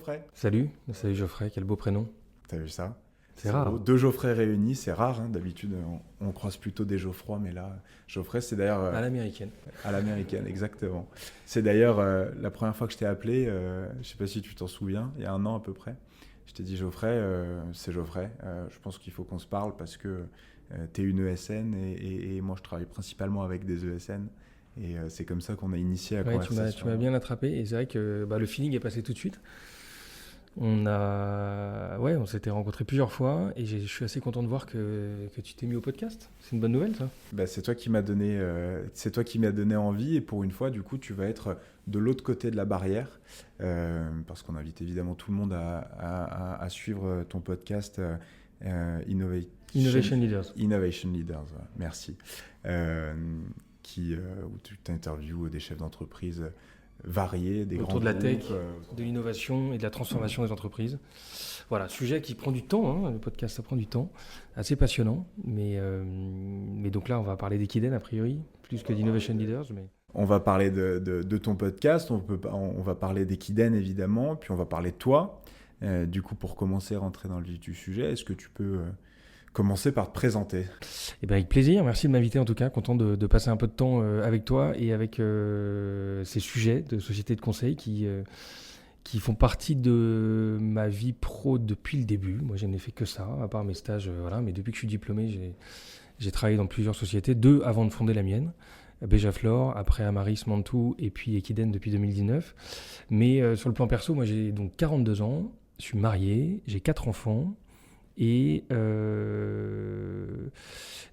Geoffrey. Salut Geoffrey, quel beau prénom. T'as vu ça? C'est rare. Beau. Deux Geoffrey réunis, c'est rare. D'habitude, on croise plutôt des Geoffroy, mais là, Geoffrey, c'est d'ailleurs... À l'américaine. À l'américaine, exactement. C'est d'ailleurs la première fois que je t'ai appelé, je sais pas si tu t'en souviens, il y a 1 an à peu près. Je t'ai dit Geoffrey, c'est Geoffrey. Je pense qu'il faut qu'on se parle parce que t'es une ESN et moi je travaille principalement avec des ESN. Et c'est comme ça qu'on a initié la conversation. Tu m'as bien attrapé et c'est vrai que le feeling est passé tout de suite. On s'était rencontrés plusieurs fois et je suis assez content de voir que tu t'es mis au podcast. C'est une bonne nouvelle, ça. C'est toi qui m'as donné envie et pour une fois, du coup, tu vas être de l'autre côté de la barrière parce qu'on invite évidemment tout le monde à suivre ton podcast Innovation Leaders. Innovation Leaders, merci. Où tu interviews des chefs d'entreprise variés, des autour grands de la tech, groupes, de l'innovation et de la transformation des entreprises. Voilà, sujet qui prend du temps, le podcast ça prend du temps, assez passionnant, mais donc là on va parler d'Equiden a priori, plus que d'Innovation Leaders. Mais... On va parler de ton podcast, on va parler d'Equiden évidemment, puis on va parler de toi. Du coup, pour commencer à rentrer dans le vif du sujet, est-ce que tu peux commencer par te présenter? Avec plaisir, merci de m'inviter en tout cas, content de passer un peu de temps avec toi et avec ces sujets de société de conseil qui font partie de ma vie pro depuis le début. Moi je n'ai fait que ça, à part mes stages, mais depuis que je suis diplômé, j'ai travaillé dans plusieurs sociétés, 2 avant de fonder la mienne. Béjaflor, après Amaris, Mantoux et puis Equiden depuis 2019. Mais sur le plan perso, moi j'ai donc 42 ans, je suis marié, j'ai 4 enfants. Et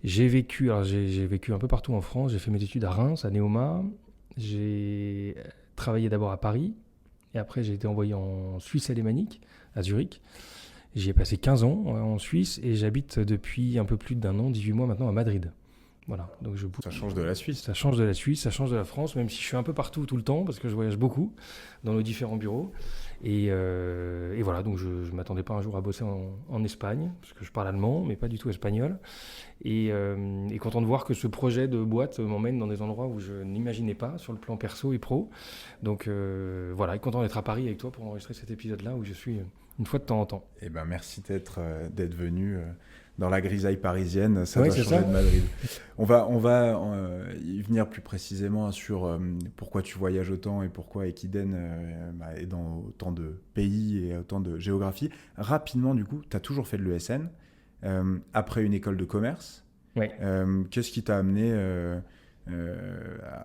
j'ai vécu un peu partout en France. J'ai fait mes études à Reims, à Neoma. J'ai travaillé d'abord à Paris. Et après, j'ai été envoyé en Suisse alémanique, à Zurich. J'y ai passé 15 ans en Suisse. Et j'habite depuis un peu plus d'1 an, 18 mois maintenant, à Madrid. Voilà, donc ça change de la Suisse. Ça change de la Suisse, ça change de la France, même si je suis un peu partout tout le temps, parce que je voyage beaucoup dans nos différents bureaux. Et voilà, donc je ne m'attendais pas un jour à bosser en Espagne, parce que je parle allemand, mais pas du tout espagnol. Et content de voir que ce projet de boîte m'emmène dans des endroits où je n'imaginais pas, sur le plan perso et pro. Donc voilà, et content d'être à Paris avec toi pour enregistrer cet épisode-là, où je suis une fois de temps en temps. Merci d'être venu dans la grisaille parisienne, ça doit changer de Madrid. On va y venir plus précisément sur pourquoi tu voyages autant et pourquoi Equiden est dans autant de pays et autant de géographie. Rapidement, du coup, tu as toujours fait de l'ESN, après une école de commerce. Ouais. Qu'est-ce qui t'a amené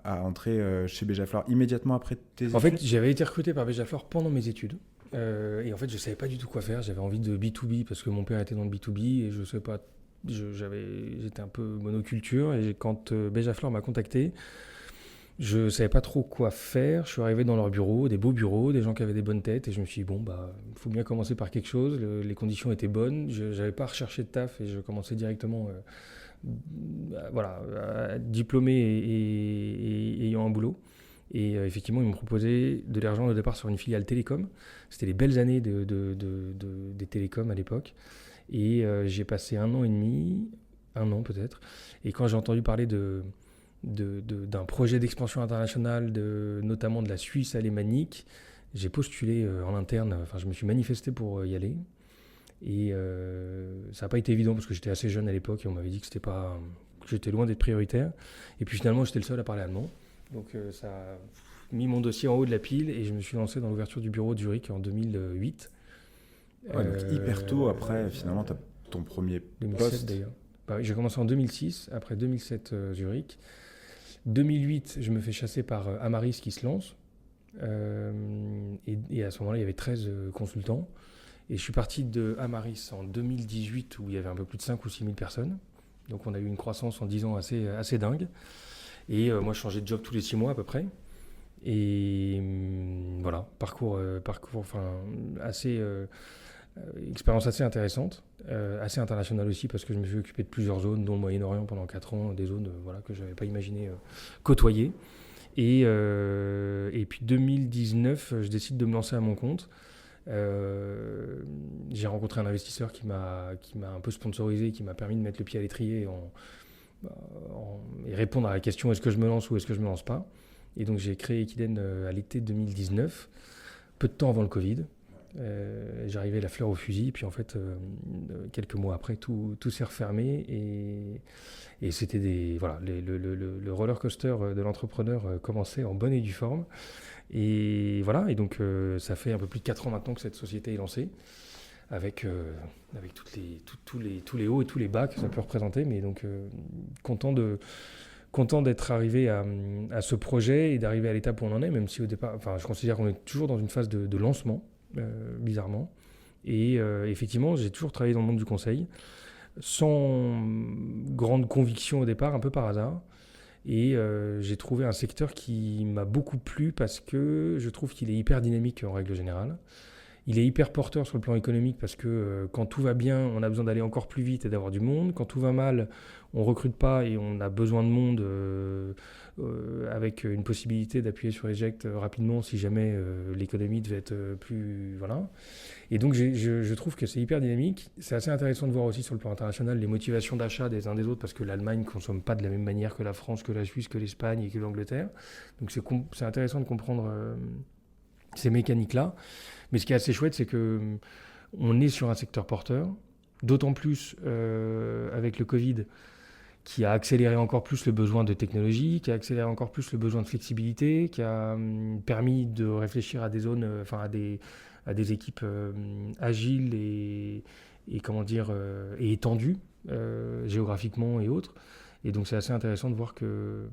à entrer chez Béjaflor immédiatement après tes études? En fait, j'avais été recruté par Béjaflor pendant mes études. Et en fait, je ne savais pas du tout quoi faire. J'avais envie de B2B parce que mon père était dans le B2B et je sais pas, j'étais un peu monoculture. Et quand Béjaflor m'a contacté, je ne savais pas trop quoi faire. Je suis arrivé dans leur bureau, des beaux bureaux, des gens qui avaient des bonnes têtes. Et je me suis dit, il faut bien commencer par quelque chose. Les conditions étaient bonnes. Je n'avais pas recherché de taf et je commençais directement diplômé et ayant un boulot. Et effectivement, ils m'ont proposé de les rejoindre au départ sur une filiale télécom. C'était les belles années des télécoms à l'époque. Et j'ai passé 1 an et demi, 1 an peut-être. Et quand j'ai entendu parler d'un projet d'expansion internationale, notamment de la Suisse alémanique, j'ai postulé en interne. Enfin, je me suis manifesté pour y aller. Et ça n'a pas été évident parce que j'étais assez jeune à l'époque et on m'avait dit que j'étais loin d'être prioritaire. Et puis finalement, j'étais le seul à parler allemand. Donc ça a mis mon dossier en haut de la pile et je me suis lancé dans l'ouverture du bureau de Zurich en 2008. Donc hyper tôt après, finalement, tu as ton premier 2007 poste. d'ailleurs. J'ai commencé en 2006, après 2007 Zurich. 2008, je me fais chasser par Amaris qui se lance. Et à ce moment-là, il y avait 13 consultants. Et je suis parti de Amaris en 2018 où il y avait un peu plus de 5 ou 6 000 personnes. Donc on a eu une croissance en 10 ans assez dingue. Et moi, je changeais de job tous les 6 mois à peu près. Et voilà, parcours expérience assez intéressante, assez internationale aussi parce que je me suis occupé de plusieurs zones, dont le Moyen-Orient pendant 4 ans, des zones que je n'avais pas imaginé côtoyer. Et puis 2019, je décide de me lancer à mon compte. J'ai rencontré un investisseur qui m'a un peu sponsorisé, qui m'a permis de mettre le pied à l'étrier et répondre à la question est-ce que je me lance ou est-ce que je me lance pas. Et donc j'ai créé Equiden à l'été 2019, peu de temps avant le Covid. J'arrivais la fleur au fusil, puis en fait, quelques mois après, tout s'est refermé et c'était le roller coaster de l'entrepreneur commençait en bonne et due forme. Et voilà, et donc ça fait un peu plus de 4 ans maintenant que cette société est lancée, avec tous les hauts et tous les bas que ça peut représenter, mais donc content d'être arrivé à ce projet et d'arriver à l'étape où on en est, même si au départ, enfin, je considère qu'on est toujours dans une phase de lancement, bizarrement. Et effectivement, j'ai toujours travaillé dans le monde du conseil, sans grande conviction au départ, un peu par hasard. Et j'ai trouvé un secteur qui m'a beaucoup plu parce que je trouve qu'il est hyper dynamique en règle générale. Il est hyper porteur sur le plan économique parce que quand tout va bien, on a besoin d'aller encore plus vite et d'avoir du monde. Quand tout va mal, on ne recrute pas et on a besoin de monde avec une possibilité d'appuyer sur eject rapidement si jamais l'économie devait être plus... Voilà. Et donc je trouve que c'est hyper dynamique. C'est assez intéressant de voir aussi sur le plan international les motivations d'achat des uns des autres parce que l'Allemagne ne consomme pas de la même manière que la France, que la Suisse, que l'Espagne et que l'Angleterre. Donc c'est intéressant de comprendre ces mécaniques-là. Mais ce qui est assez chouette, c'est qu'on est sur un secteur porteur, d'autant plus avec le Covid, qui a accéléré encore plus le besoin de technologie, qui a accéléré encore plus le besoin de flexibilité, qui a permis de réfléchir à des zones, à des équipes agiles et étendues géographiquement et autres. Et donc c'est assez intéressant de voir que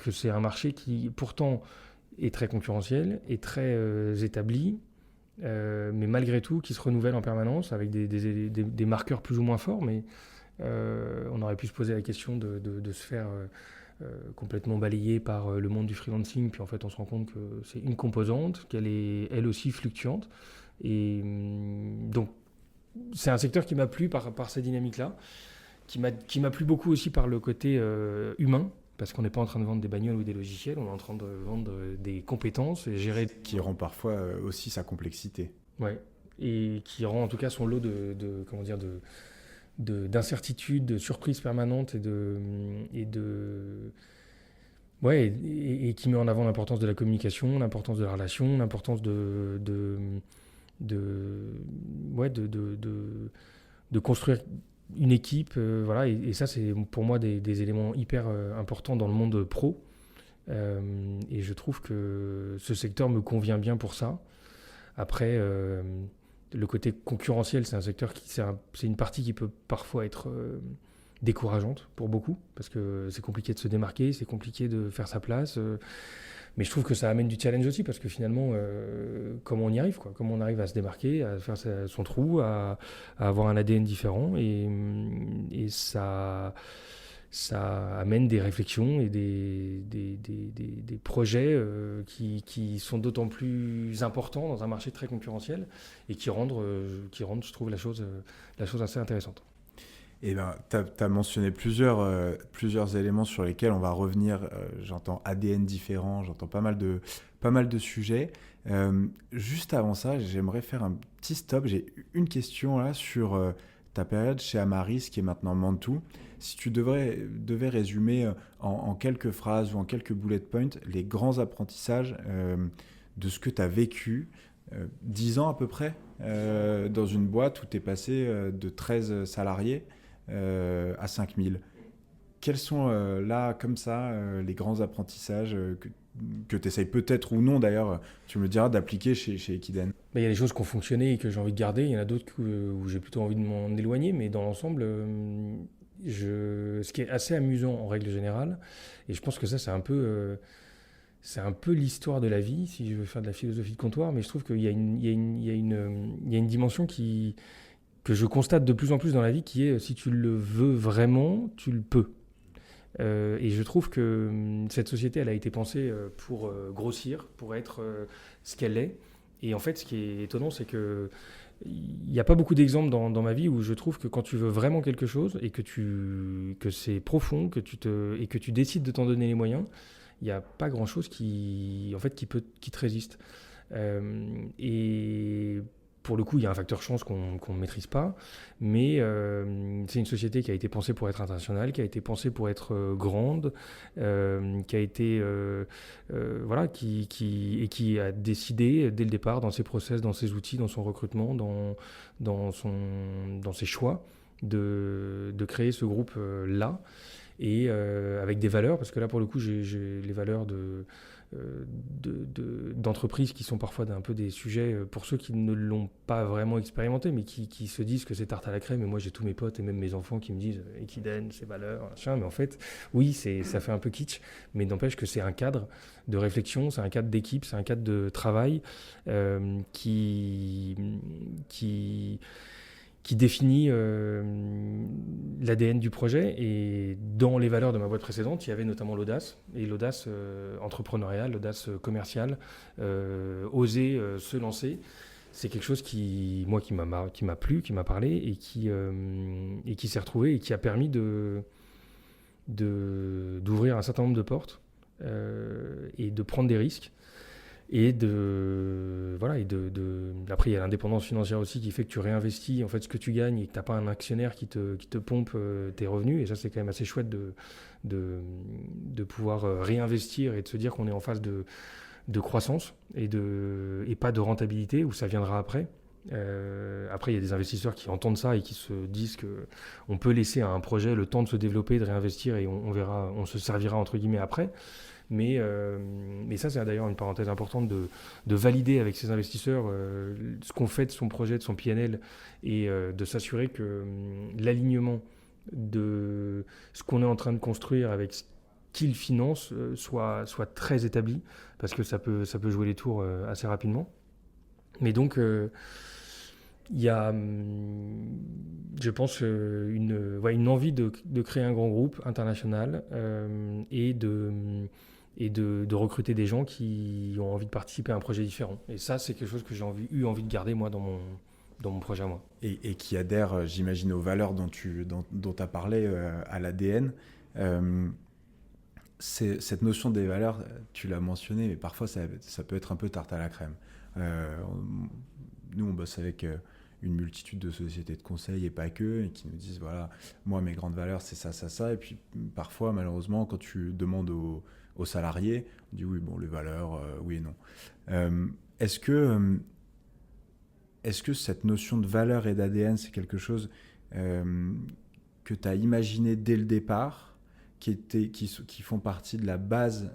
c'est un marché qui pourtant est très concurrentiel, est très établi, mais malgré tout qui se renouvelle en permanence avec des marqueurs plus ou moins forts, mais on aurait pu se poser la question de se faire complètement balayer par le monde du freelancing, puis en fait on se rend compte que c'est une composante, qu'elle est elle aussi fluctuante, et donc c'est un secteur qui m'a plu par ces dynamiques-là, qui m'a plu beaucoup aussi par le côté humain, parce qu'on n'est pas en train de vendre des bagnoles ou des logiciels, on est en train de vendre des compétences et gérer... Qui rend parfois aussi sa complexité. Ouais, et qui rend en tout cas son lot d'incertitudes, de surprises permanentes et qui met en avant l'importance de la communication, l'importance de la relation, l'importance de construire une équipe, voilà, et ça c'est pour moi des éléments hyper importants dans le monde pro, et je trouve que ce secteur me convient bien pour ça. Après, le côté concurrentiel, c'est un secteur c'est une partie qui peut parfois être décourageante pour beaucoup, parce que c'est compliqué de se démarquer, c'est compliqué de faire sa place, mais je trouve que ça amène du challenge aussi, parce que finalement, comment on y arrive, quoi, comment on arrive à se démarquer, à faire son trou, à avoir un ADN différent, et ça amène des réflexions et des projets qui sont d'autant plus importants dans un marché très concurrentiel et qui rendent je trouve, la chose assez intéressante. Eh ben, tu as mentionné plusieurs éléments sur lesquels on va revenir. J'entends ADN différent, j'entends pas mal de sujets. Juste avant ça, j'aimerais faire un petit stop. J'ai une question là sur ta période chez Amaris, qui est maintenant Mantoux. Si tu devais résumer en quelques phrases ou en quelques bullet points les grands apprentissages de ce que tu as vécu, 10 ans à peu près, dans une boîte où tu es passé de 13 salariés à 5000. Quels sont là, comme ça, les grands apprentissages que tu essayes peut-être ou non, d'ailleurs, tu me diras, d'appliquer chez Equiden? Il y a des choses qui ont fonctionné et que j'ai envie de garder, il y en a d'autres où j'ai plutôt envie de m'en éloigner, mais dans l'ensemble, ce qui est assez amusant en règle générale, et je pense que ça c'est un peu l'histoire de la vie, si je veux faire de la philosophie de comptoir, mais je trouve qu'il y a une dimension que je constate de plus en plus dans la vie, qui est si tu le veux vraiment, tu le peux. Et je trouve que cette société, elle a été pensée pour grossir, pour être ce qu'elle est. Et en fait, ce qui est étonnant, c'est qu'il n'y a pas beaucoup d'exemples dans ma vie où je trouve que quand tu veux vraiment quelque chose et que c'est profond, et que tu décides de t'en donner les moyens, il n'y a pas grand-chose qui te résiste. Et pour le coup, il y a un facteur chance qu'on ne maîtrise pas, mais c'est une société qui a été pensée pour être internationale, qui a été pensée pour être grande, qui a été voilà, qui a décidé dès le départ, dans ses process, dans ses outils, dans son recrutement, dans ses choix, de créer ce groupe là, et avec des valeurs, parce que là pour le coup, j'ai les valeurs d'entreprises qui sont parfois un peu des sujets pour ceux qui ne l'ont pas vraiment expérimenté, mais qui se disent que c'est tarte à la crème. Et moi, j'ai tous mes potes et même mes enfants qui me disent Ekiden, c'est valeurs, machin. Mais en fait, oui, ça fait un peu kitsch, mais n'empêche que c'est un cadre de réflexion, c'est un cadre d'équipe, c'est un cadre de travail qui définit l'ADN du projet. Et dans les valeurs de ma boîte précédente, il y avait notamment l'audace, et l'audace entrepreneuriale, l'audace commerciale, oser se lancer. C'est quelque chose qui m'a plu, qui m'a parlé, et qui s'est retrouvé et qui a permis d'ouvrir un certain nombre de portes et de prendre des risques. Et après, il y a l'indépendance financière aussi qui fait que tu réinvestis en fait ce que tu gagnes et que tu n'as pas un actionnaire qui te pompe tes revenus. Et ça, c'est quand même assez chouette de pouvoir réinvestir et de se dire qu'on est en phase de croissance et pas de rentabilité, où ça viendra après. Après, il y a des investisseurs qui entendent ça et qui se disent qu'on peut laisser à un projet le temps de se développer, de réinvestir, et on verra, on se servira entre guillemets après. Mais ça, c'est d'ailleurs une parenthèse importante de valider avec ses investisseurs ce qu'on fait de son projet, de son PNL, et de s'assurer que l'alignement de ce qu'on est en train de construire avec ce qu'il finance soit très établi, parce que ça peut jouer les tours assez rapidement. Mais donc, il y a, je pense, une envie de créer un grand groupe international et de recruter des gens qui ont envie de participer à un projet différent. Et ça, c'est quelque chose que j'ai eu envie de garder, moi, dans mon projet à moi. Et qui adhère, j'imagine, aux valeurs dont tu as parlé, à l'ADN. Cette notion des valeurs, tu l'as mentionné, mais parfois, ça peut être un peu tarte à la crème. Nous, on bosse avec une multitude de sociétés de conseil, et pas que, et qui nous disent, voilà, moi, mes grandes valeurs, c'est ça, ça, ça. Et puis, parfois, malheureusement, quand tu demandes aux salariés, on dit oui, bon, les valeurs, oui et non. Est-ce que cette notion de valeur et d'ADN, c'est quelque chose que tu as imaginé dès le départ, qui font partie de la base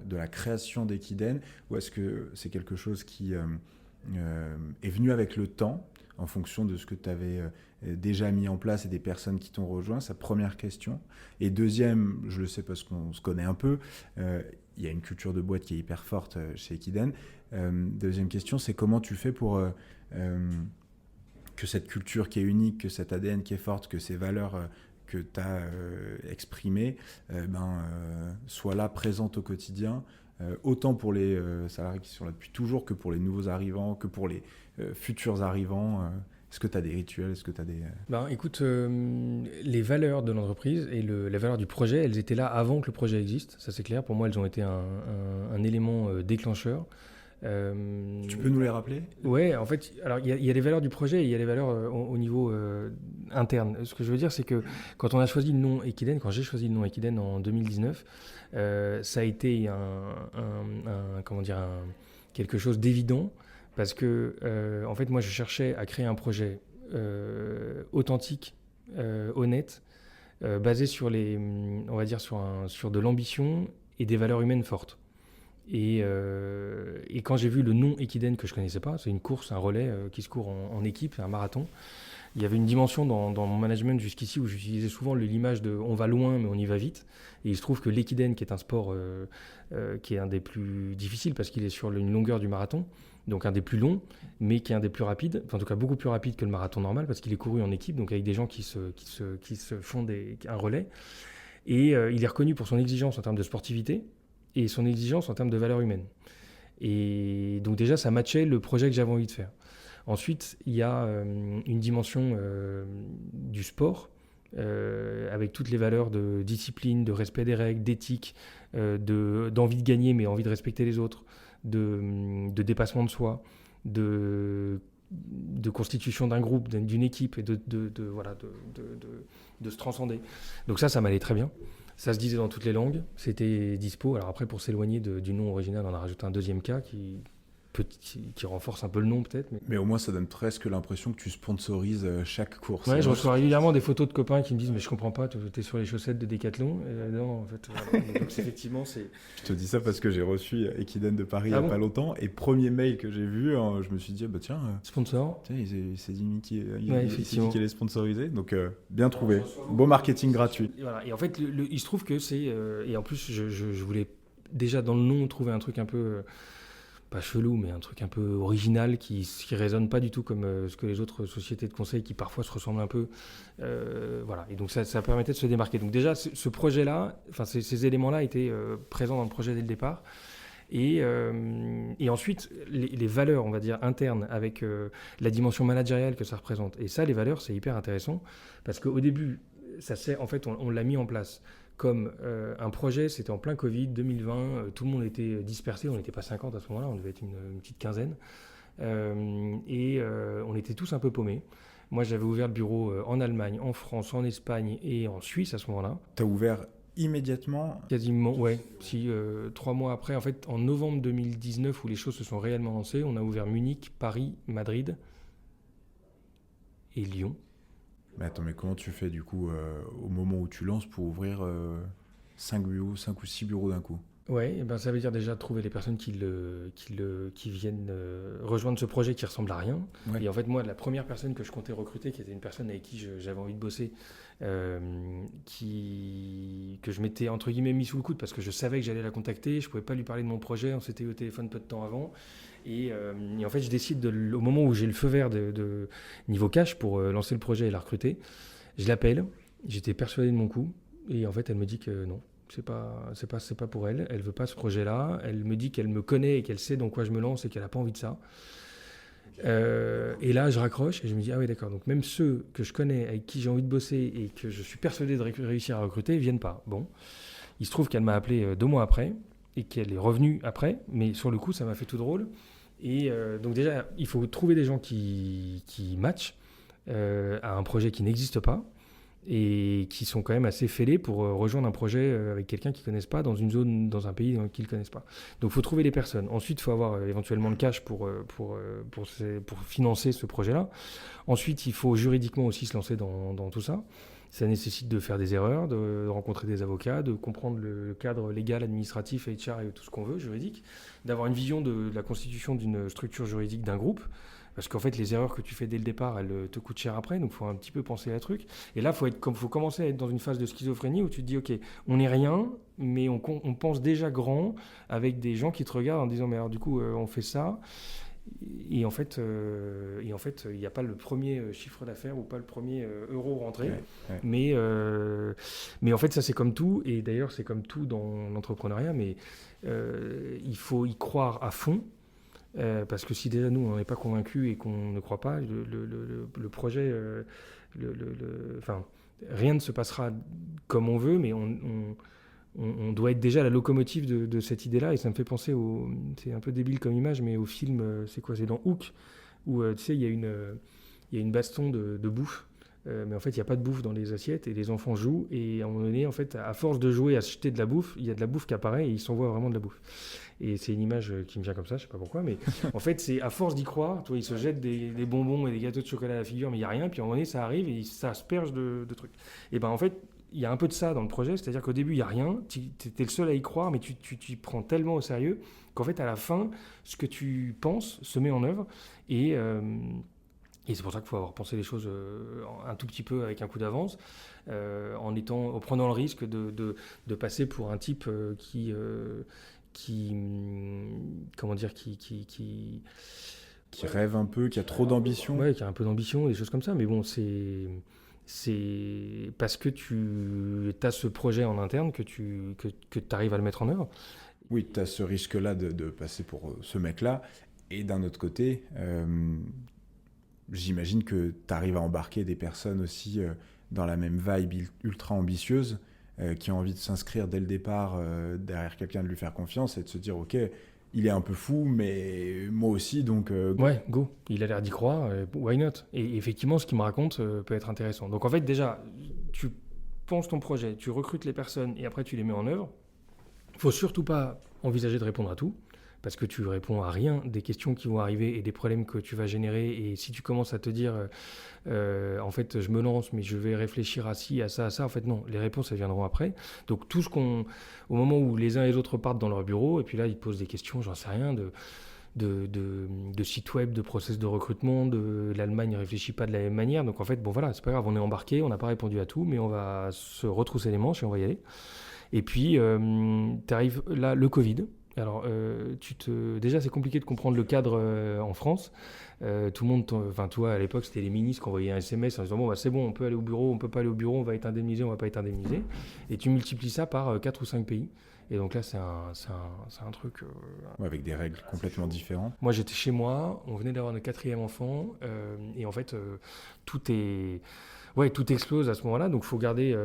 de la création d'Ekiden, ou est-ce que c'est quelque chose qui est venu avec le temps, en fonction de ce que tu avais déjà mis en place et des personnes qui t'ont rejoint? C'est la première question. Et deuxième, je le sais parce qu'on se connaît un peu, il y a une culture de boîte qui est hyper forte chez Ekiden. Deuxième question, c'est comment tu fais pour que cette culture qui est unique, que cet ADN qui est forte, que ces valeurs que tu as exprimées soient là, présentes au quotidien, autant pour les salariés qui sont là depuis toujours que pour les nouveaux arrivants, que pour les futurs arrivants. Est-ce que tu as des rituels? Est-ce que tu as des... Écoute, les valeurs de l'entreprise et les valeurs du projet, elles étaient là avant que le projet existe, ça c'est clair. Pour moi, elles ont été un élément déclencheur. Tu peux nous les rappeler? Ouais, en fait, alors il y a les valeurs du projet et il y a les valeurs au niveau interne. Ce que je veux dire, c'est que quand on a choisi le nom Ekiden, quand j'ai choisi le nom Ekiden en 2019, ça a été quelque chose d'évident, parce que en fait, moi, je cherchais à créer un projet authentique, honnête, basé sur on va dire sur de l'ambition et des valeurs humaines fortes. Et quand j'ai vu le nom Ekiden, que je ne connaissais pas, c'est une course, un relais qui se court en équipe, un marathon, il y avait une dimension dans mon management jusqu'ici où j'utilisais souvent l'image de on va loin mais on y va vite. Et il se trouve que l'Ekiden, qui est un sport qui est un des plus difficiles parce qu'il est sur une longueur du marathon, donc un des plus longs, mais qui est un des plus rapides, enfin en tout cas beaucoup plus rapide que le marathon normal parce qu'il est couru en équipe, donc avec des gens qui se font un relais. Et il est reconnu pour son exigence en termes de sportivité et son exigence en termes de valeurs humaines. Et donc déjà, ça matchait le projet que j'avais envie de faire. Ensuite, il y a une dimension du sport, avec toutes les valeurs de discipline, de respect des règles, d'éthique, d'envie de gagner, mais envie de respecter les autres, de dépassement de soi, de de constitution d'un groupe, d'une équipe, et de se transcender. Donc ça m'allait très bien. Ça se disait dans toutes les langues, c'était dispo. Alors après, pour s'éloigner du nom original, on a rajouté un deuxième K qui renforce un peu le nom peut-être. Mais au moins, ça donne presque l'impression que tu sponsorises chaque course. Ouais, je reçois régulièrement des photos de copains qui me disent « mais je comprends pas, tu es sur les chaussettes de Decathlon ». Non, en fait, donc, effectivement, c'est... Je te dis ça parce que j'ai reçu Equiden de Paris il n'y a pas longtemps, et premier mail que j'ai vu, je me suis dit, bah tiens... Sponsor. Tiens, il s'est dit qu'il allait sponsoriser, donc bien trouvé. Beau marketing gratuit. Et, voilà. Et en fait, il se trouve que c'est... et en plus, je voulais déjà dans le nom trouver un truc un peu... pas chelou, mais un truc un peu original qui résonne pas du tout comme ce que les autres sociétés de conseil qui parfois se ressemblent un peu. Voilà. Et donc ça permettait de se démarquer. Donc déjà, ce projet-là, enfin ces éléments-là étaient présents dans le projet dès le départ. Et ensuite, les valeurs, on va dire, internes avec la dimension managériale que ça représente. Et ça, les valeurs, c'est hyper intéressant parce qu'au début, en fait, on l'a mis en place comme un projet, c'était en plein Covid, 2020, tout le monde était dispersé, on n'était pas 50 à ce moment-là, on devait être une petite quinzaine, et on était tous un peu paumés. Moi, j'avais ouvert le bureau en Allemagne, en France, en Espagne et en Suisse à ce moment-là. Tu as ouvert immédiatement? Quasiment, ouais. 3 mois après, en fait, en novembre 2019, où les choses se sont réellement lancées, on a ouvert Munich, Paris, Madrid et Lyon. Mais attends, mais comment tu fais du coup au moment où tu lances pour ouvrir 5 ou 6 bureaux d'un coup? Ouais, ben ça veut dire déjà trouver les personnes qui viennent rejoindre ce projet qui ressemble à rien. Ouais. Et en fait, moi, la première personne que je comptais recruter, qui était une personne avec qui j'avais envie de bosser, que je m'étais entre guillemets mis sous le coude parce que je savais que j'allais la contacter, je pouvais pas lui parler de mon projet, on s'était eu au téléphone peu de temps avant. Et en fait, je décide, au moment où j'ai le feu vert de niveau cash pour lancer le projet et la recruter, je l'appelle, j'étais persuadé de mon coup, et en fait, elle me dit que non. C'est pas pour elle. Elle veut pas ce projet-là. Elle me dit qu'elle me connaît et qu'elle sait dans quoi je me lance et qu'elle a pas envie de ça. Et là, je raccroche et je me dis ah oui d'accord. Donc même ceux que je connais, avec qui j'ai envie de bosser et que je suis persuadé de réussir à recruter, viennent pas. Bon, il se trouve qu'elle m'a appelé 2 mois après et qu'elle est revenue après. Mais sur le coup, ça m'a fait tout drôle. Et donc déjà, il faut trouver des gens qui matchent à un projet qui n'existe pas. Et qui sont quand même assez fêlés pour rejoindre un projet avec quelqu'un qu'ils ne connaissent pas, dans une zone, dans un pays qu'ils ne connaissent pas. Donc il faut trouver les personnes. Ensuite, il faut avoir éventuellement le cash pour financer ce projet-là. Ensuite, il faut juridiquement aussi se lancer dans tout ça. Ça nécessite de faire des erreurs, de rencontrer des avocats, de comprendre le cadre légal, administratif, HR et tout ce qu'on veut, juridique, d'avoir une vision de la constitution d'une structure juridique d'un groupe. Parce qu'en fait, les erreurs que tu fais dès le départ, elles te coûtent cher après, donc il faut un petit peu penser à la truc. Et là, il faut commencer à être dans une phase de schizophrénie où tu te dis, ok, on n'est rien, mais on pense déjà grand, avec des gens qui te regardent en disant, mais alors du coup, on fait ça. Et en fait, il n'y a pas le premier chiffre d'affaires ou pas le premier euro rentré. Ouais. Mais en fait, ça, c'est comme tout. Et d'ailleurs, c'est comme tout dans l'entrepreneuriat, mais il faut y croire à fond. Parce que si déjà nous on n'est pas convaincus et qu'on ne croit pas, le projet, enfin, rien ne se passera comme on veut, mais on doit être déjà la locomotive de cette idée-là. Et ça me fait penser c'est un peu débile comme image, mais au film, c'est dans Hook, où tu sais, il y a une baston de bouffe. Mais en fait, il n'y a pas de bouffe dans les assiettes et les enfants jouent. Et à un moment donné, en fait, à force de jouer, à se jeter de la bouffe, il y a de la bouffe qui apparaît et ils s'envoient vraiment de la bouffe. Et c'est une image qui me vient comme ça, je ne sais pas pourquoi. Mais en fait, c'est à force d'y croire, toi, ils se jettent des bonbons et des gâteaux de chocolat à la figure, mais il n'y a rien. Puis à un moment donné, ça arrive et ça asperge de trucs. Et ben en fait, il y a un peu de ça dans le projet. C'est-à-dire qu'au début, il n'y a rien. Tu es le seul à y croire, mais tu prends tellement au sérieux qu'en fait, à la fin, ce que tu penses se met en œuvre. Et c'est pour ça qu'il faut avoir pensé les choses un tout petit peu avec un coup d'avance, en prenant le risque de passer pour un type qui rêve un peu, qui a trop d'ambition. Ouais, qui a un peu d'ambition, des choses comme ça. Mais bon, c'est parce que tu as ce projet en interne que tu arrives à le mettre en œuvre. Oui, tu as ce risque-là de passer pour ce mec-là. Et d'un autre côté... j'imagine que tu arrives à embarquer des personnes aussi dans la même vibe ultra ambitieuse, qui ont envie de s'inscrire dès le départ derrière quelqu'un, de lui faire confiance et de se dire ok, il est un peu fou, mais moi aussi, donc... Ouais, go. Il a l'air d'y croire, why not? Et effectivement, ce qu'il me raconte peut être intéressant. Donc en fait, déjà, tu penses ton projet, tu recrutes les personnes et après tu les mets en œuvre. Il ne faut surtout pas envisager de répondre à tout, parce que tu réponds à rien des questions qui vont arriver et des problèmes que tu vas générer. Et si tu commences à te dire, en fait, je me lance, mais je vais réfléchir à ci, à ça, en fait, non, les réponses, elles viendront après. Donc, au moment où les uns et les autres partent dans leur bureau, et puis là, ils te posent des questions, j'en sais rien, de sites web, de process de recrutement, l'Allemagne ne réfléchit pas de la même manière. Donc, en fait, bon, voilà, c'est pas grave, on est embarqué, on n'a pas répondu à tout, mais on va se retrousser les manches et on va y aller. Et puis, tu arrives là, le Covid. Alors, déjà, c'est compliqué de comprendre le cadre en France. Tout le monde, toi, à l'époque, c'était les ministres qui envoyaient un SMS en disant bon, bah, c'est bon, on peut aller au bureau, on peut pas aller au bureau, on va être indemnisé, on va pas être indemnisé. Et tu multiplies ça par 4 ou 5 pays. Et donc là, c'est un truc. Avec des règles complètement différentes. Moi, j'étais chez moi, on venait d'avoir notre 4e enfant, et en fait, tout explose à ce moment-là. Donc, faut garder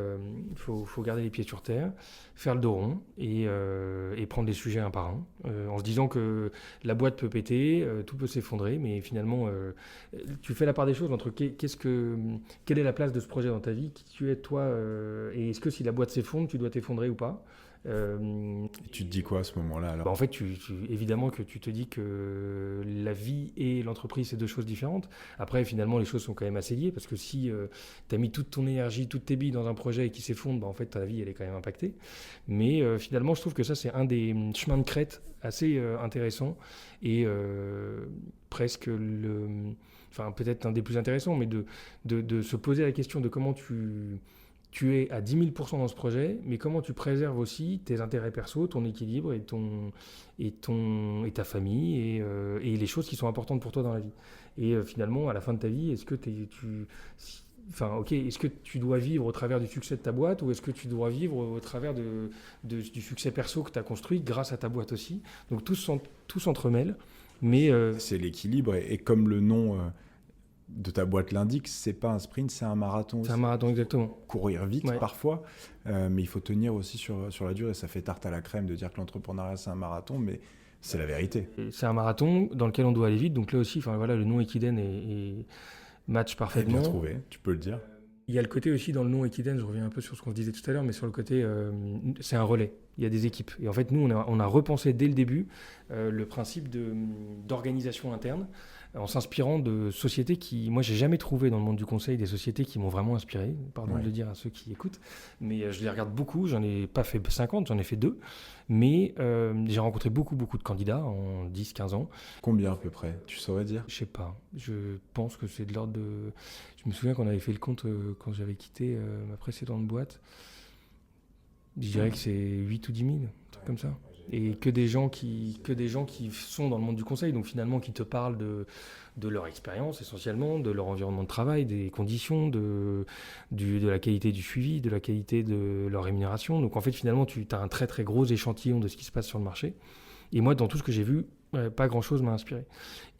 les pieds sur terre, faire le dos rond et prendre les sujets un par un, en se disant que la boîte peut péter, tout peut s'effondrer, mais finalement, tu fais la part des choses entre quelle est la place de ce projet dans ta vie, qui tu es toi, et est-ce que si la boîte s'effondre, tu dois t'effondrer ou pas. Et tu te dis quoi à ce moment-là alors? En fait, évidemment que tu te dis que la vie et l'entreprise, c'est deux choses différentes. Après, finalement, les choses sont quand même assez liées parce que si tu as mis toute ton énergie, toutes tes billes dans un projet et qui s'effondre, en fait, ta vie, elle est quand même impactée. Mais finalement, je trouve que ça, c'est un des chemins de crête assez intéressants et presque peut-être un des plus intéressants, mais de se poser la question de comment tu es à 10 000 % dans ce projet, mais comment tu préserves aussi tes intérêts perso, ton équilibre et ta famille et les choses qui sont importantes pour toi dans la vie. Et finalement, à la fin de ta vie, est-ce que est-ce que tu dois vivre au travers du succès de ta boîte ou est-ce que tu dois vivre au travers du succès perso que tu as construit grâce à ta boîte aussi? Donc tout s'entremêle. Mais c'est l'équilibre et comme le nom... de ta boîte l'indique, c'est pas un sprint, c'est un marathon. C'est un marathon, exactement. Courir vite parfois, mais il faut tenir aussi sur la durée. Ça fait tarte à la crème de dire que l'entrepreneuriat c'est un marathon, mais c'est la vérité. C'est un marathon dans lequel on doit aller vite. Donc là aussi, le nom Equiden match parfaitement. Bien trouvé, tu peux le dire. Il y a le côté aussi dans le nom Equiden, je reviens un peu sur ce qu'on se disait tout à l'heure, mais sur le côté, c'est un relais. Il y a des équipes. Et en fait, nous, on a repensé dès le début le principe d'organisation interne en s'inspirant de sociétés qui... Moi, j'ai jamais trouvé dans le monde du conseil des sociétés qui m'ont vraiment inspiré. Pardon de le dire à ceux qui écoutent. Mais je les regarde beaucoup. J'en ai pas fait 50, j'en ai fait 2. Mais j'ai rencontré beaucoup de candidats en 10-15 ans. Combien à peu près? Tu saurais dire? Je sais pas. Je pense que c'est de l'ordre de... Je me souviens qu'on avait fait le compte quand j'avais quitté ma précédente boîte. Je dirais que c'est 8 ou 10 000, un truc comme ça. Et que des gens qui sont dans le monde du conseil, donc finalement qui te parlent de leur expérience essentiellement, de leur environnement de travail, des conditions, de la qualité du suivi, de la qualité de leur rémunération. Donc en fait finalement tu as un très très gros échantillon de ce qui se passe sur le marché. Et moi dans tout ce que j'ai vu, pas grand chose m'a inspiré.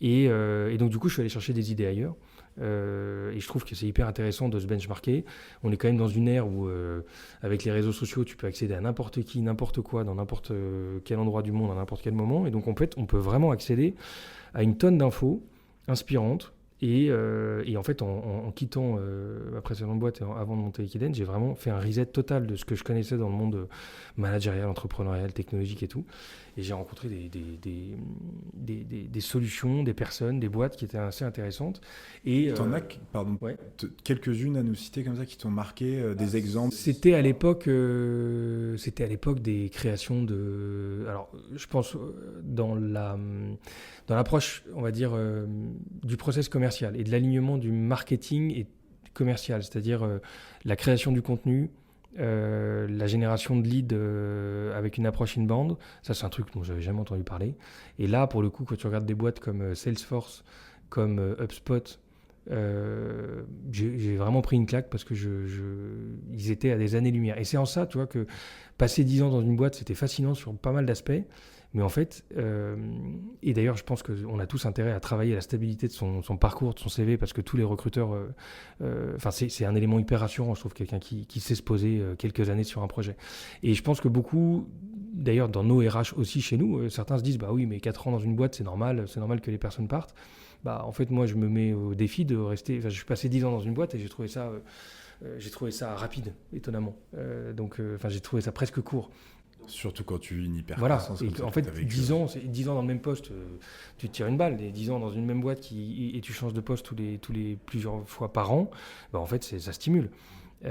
Et donc du coup je suis allé chercher des idées ailleurs. Et je trouve que c'est hyper intéressant de se benchmarker. On est quand même dans une ère où, avec les réseaux sociaux, tu peux accéder à n'importe qui, n'importe quoi, dans n'importe quel endroit du monde, à n'importe quel moment. Et donc, en fait, on peut vraiment accéder à une tonne d'infos inspirantes. Et en fait, en quittant ma précédente boîte et avant de monter Equiden, j'ai vraiment fait un reset total de ce que je connaissais dans le monde managérial, entrepreneurial, technologique et tout. Et j'ai rencontré des solutions, des personnes, des boîtes qui étaient assez intéressantes. Et t'en as, quelques-unes à nous citer comme ça qui t'ont marqué, des exemples? C'était à l'époque des créations de... Alors, je pense dans l'approche, on va dire, du process commercial et de l'alignement du marketing et commercial, c'est-à-dire la création du contenu, la génération de leads avec une approche inbound. Ça, c'est un truc dont j'avais jamais entendu parler. Et là, pour le coup, quand tu regardes des boîtes comme Salesforce, comme HubSpot, j'ai vraiment pris une claque parce que ils étaient à des années-lumière. Et c'est en ça, tu vois, que passer 10 ans dans une boîte, c'était fascinant sur pas mal d'aspects. Mais en fait, et d'ailleurs, je pense qu'on a tous intérêt à travailler la stabilité de son parcours, de son CV, parce que tous les recruteurs, c'est un élément hyper rassurant, je trouve, quelqu'un qui sait se poser quelques années sur un projet. Et je pense que beaucoup d'ailleurs dans nos RH aussi chez nous, certains se disent bah oui mais 4 ans dans une boîte c'est normal que les personnes partent. En fait moi je me mets au défi de rester, je suis passé 10 ans dans une boîte et j'ai trouvé ça rapide, étonnamment. J'ai trouvé ça presque court. Surtout quand tu vis une hypercroissance. Voilà, et en fait 10 ans dans le même poste, tu te tires une balle, et 10 ans dans une même boîte et tu changes de poste tous les plusieurs fois par an, en fait ça stimule. Et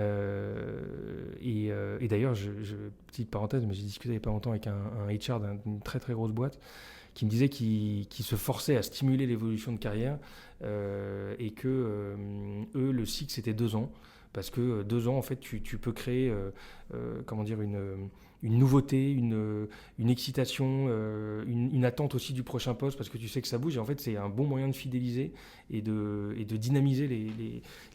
d'ailleurs, petite parenthèse, mais j'ai discuté il n'y a pas longtemps avec un HR d'une très très grosse boîte qui me disait qu'il se forçait à stimuler l'évolution de carrière et que eux, le cycle, c'était 2 ans. Parce que 2 ans, en fait, tu peux créer une nouveauté, une excitation, une attente aussi du prochain poste parce que tu sais que ça bouge. Et en fait, c'est un bon moyen de fidéliser et de dynamiser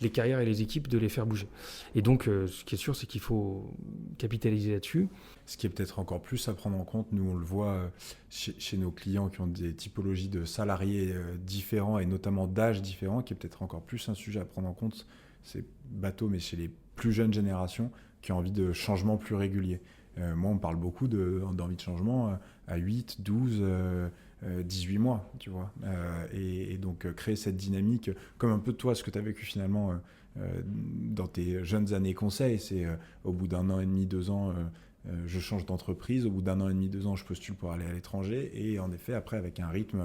les carrières et les équipes, de les faire bouger. Et donc, ce qui est sûr, c'est qu'il faut capitaliser là-dessus. Ce qui est peut-être encore plus à prendre en compte, nous on le voit chez nos clients qui ont des typologies de salariés différents et notamment d'âges différents, qui est peut-être encore plus un sujet à prendre en compte. C'est bateau, mais chez les plus jeunes générations qui ont envie de changements plus réguliers. Moi, on me parle beaucoup d'envie de changement à 8, 12, 18 mois, tu vois. Et donc, créer cette dynamique, comme un peu toi, ce que tu as vécu finalement dans tes jeunes années conseil, c'est au bout d'1 an et demi, 2 ans, je change d'entreprise. Au bout d'1 an et demi, 2 ans, je postule pour aller à l'étranger. Et en effet, après, avec un rythme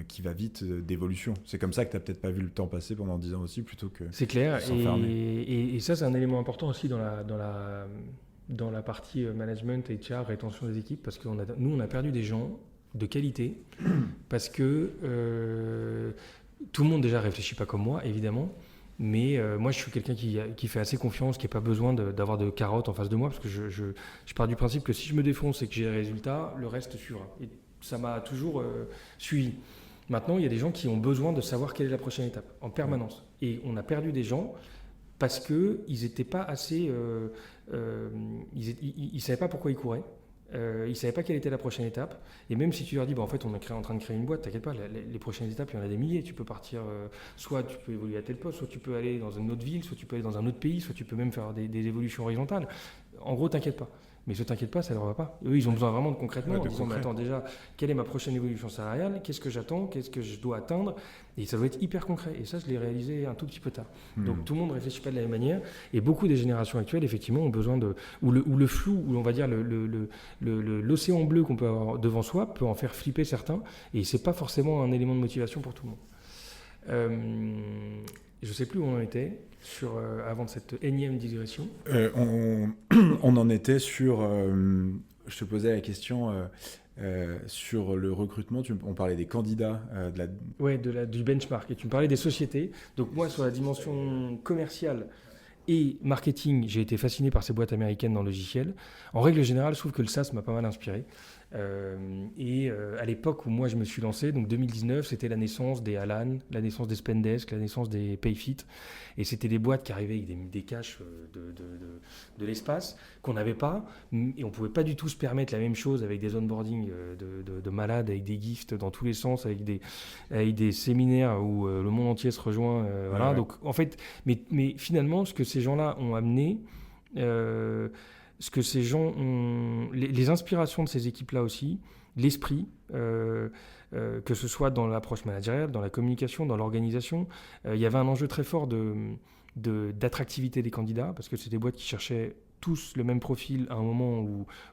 qui va vite d'évolution. C'est comme ça que tu n'as peut-être pas vu le temps passer pendant 10 ans aussi, plutôt que c'est clair, et ça, c'est un élément important aussi dans la partie management, HR, rétention des équipes, parce que nous, on a perdu des gens de qualité, parce que tout le monde déjà réfléchit pas comme moi, évidemment, mais moi, je suis quelqu'un qui fait assez confiance, qui n'a pas besoin d'avoir de carottes en face de moi, parce que je pars du principe que si je me défonce et que j'ai les résultats, le reste suivra. Et ça m'a toujours suivi. Maintenant, il y a des gens qui ont besoin de savoir quelle est la prochaine étape, en permanence. Et on a perdu des gens parce qu'ils n'étaient pas assez... ils ne savaient pas pourquoi ils couraient. Ils ne savaient pas quelle était la prochaine étape. Et même si tu leur dis, en fait, on est en train de créer une boîte, t'inquiète pas, les prochaines étapes, il y en a des milliers. Tu peux partir, soit tu peux évoluer à tel poste, soit tu peux aller dans une autre ville, soit tu peux aller dans un autre pays, soit tu peux même faire des évolutions horizontales. En gros, t'inquiète pas. Mais ne t'inquiète pas, ça ne leur va pas. Eux, ils ont besoin vraiment de concrètement. En disant, mais attends, déjà, quelle est ma prochaine évolution salariale ? Qu'est-ce que j'attends ? Qu'est-ce que je dois atteindre ? Et ça doit être hyper concret. Et ça, je l'ai réalisé un tout petit peu tard. Donc, tout le monde ne réfléchit pas de la même manière. Et beaucoup des générations actuelles, effectivement, ont besoin de... Ou le flou, ou on va dire l'océan bleu qu'on peut avoir devant soi, peut en faire flipper certains. Et ce n'est pas forcément un élément de motivation pour tout le monde. Je ne sais plus où on en était avant de cette énième digression. On en était sur... je te posais la question sur le recrutement. On parlait des candidats. Oui, du benchmark. Et tu me parlais des sociétés. Donc moi, sur la dimension commerciale et marketing, j'ai été fasciné par ces boîtes américaines dans le logiciel. En règle générale, je trouve que le SaaS m'a pas mal inspiré. À l'époque où moi je me suis lancé, donc 2019, c'était la naissance des Alan, la naissance des Spendesk, la naissance des Payfit, et c'était des boîtes qui arrivaient avec des caches de l'espace qu'on n'avait pas, et on pouvait pas du tout se permettre la même chose avec des onboarding de malades, avec des gifts dans tous les sens, avec des séminaires où le monde entier se rejoint. Voilà. Donc en fait, mais finalement, ce que ces gens-là ont amené, ce que ces gens ont, les inspirations de ces équipes-là aussi, l'esprit, que ce soit dans l'approche managériale, dans la communication, dans l'organisation, il y avait un enjeu très fort d'attractivité des candidats, parce que c'est des boîtes qui cherchaient tous le même profil à un moment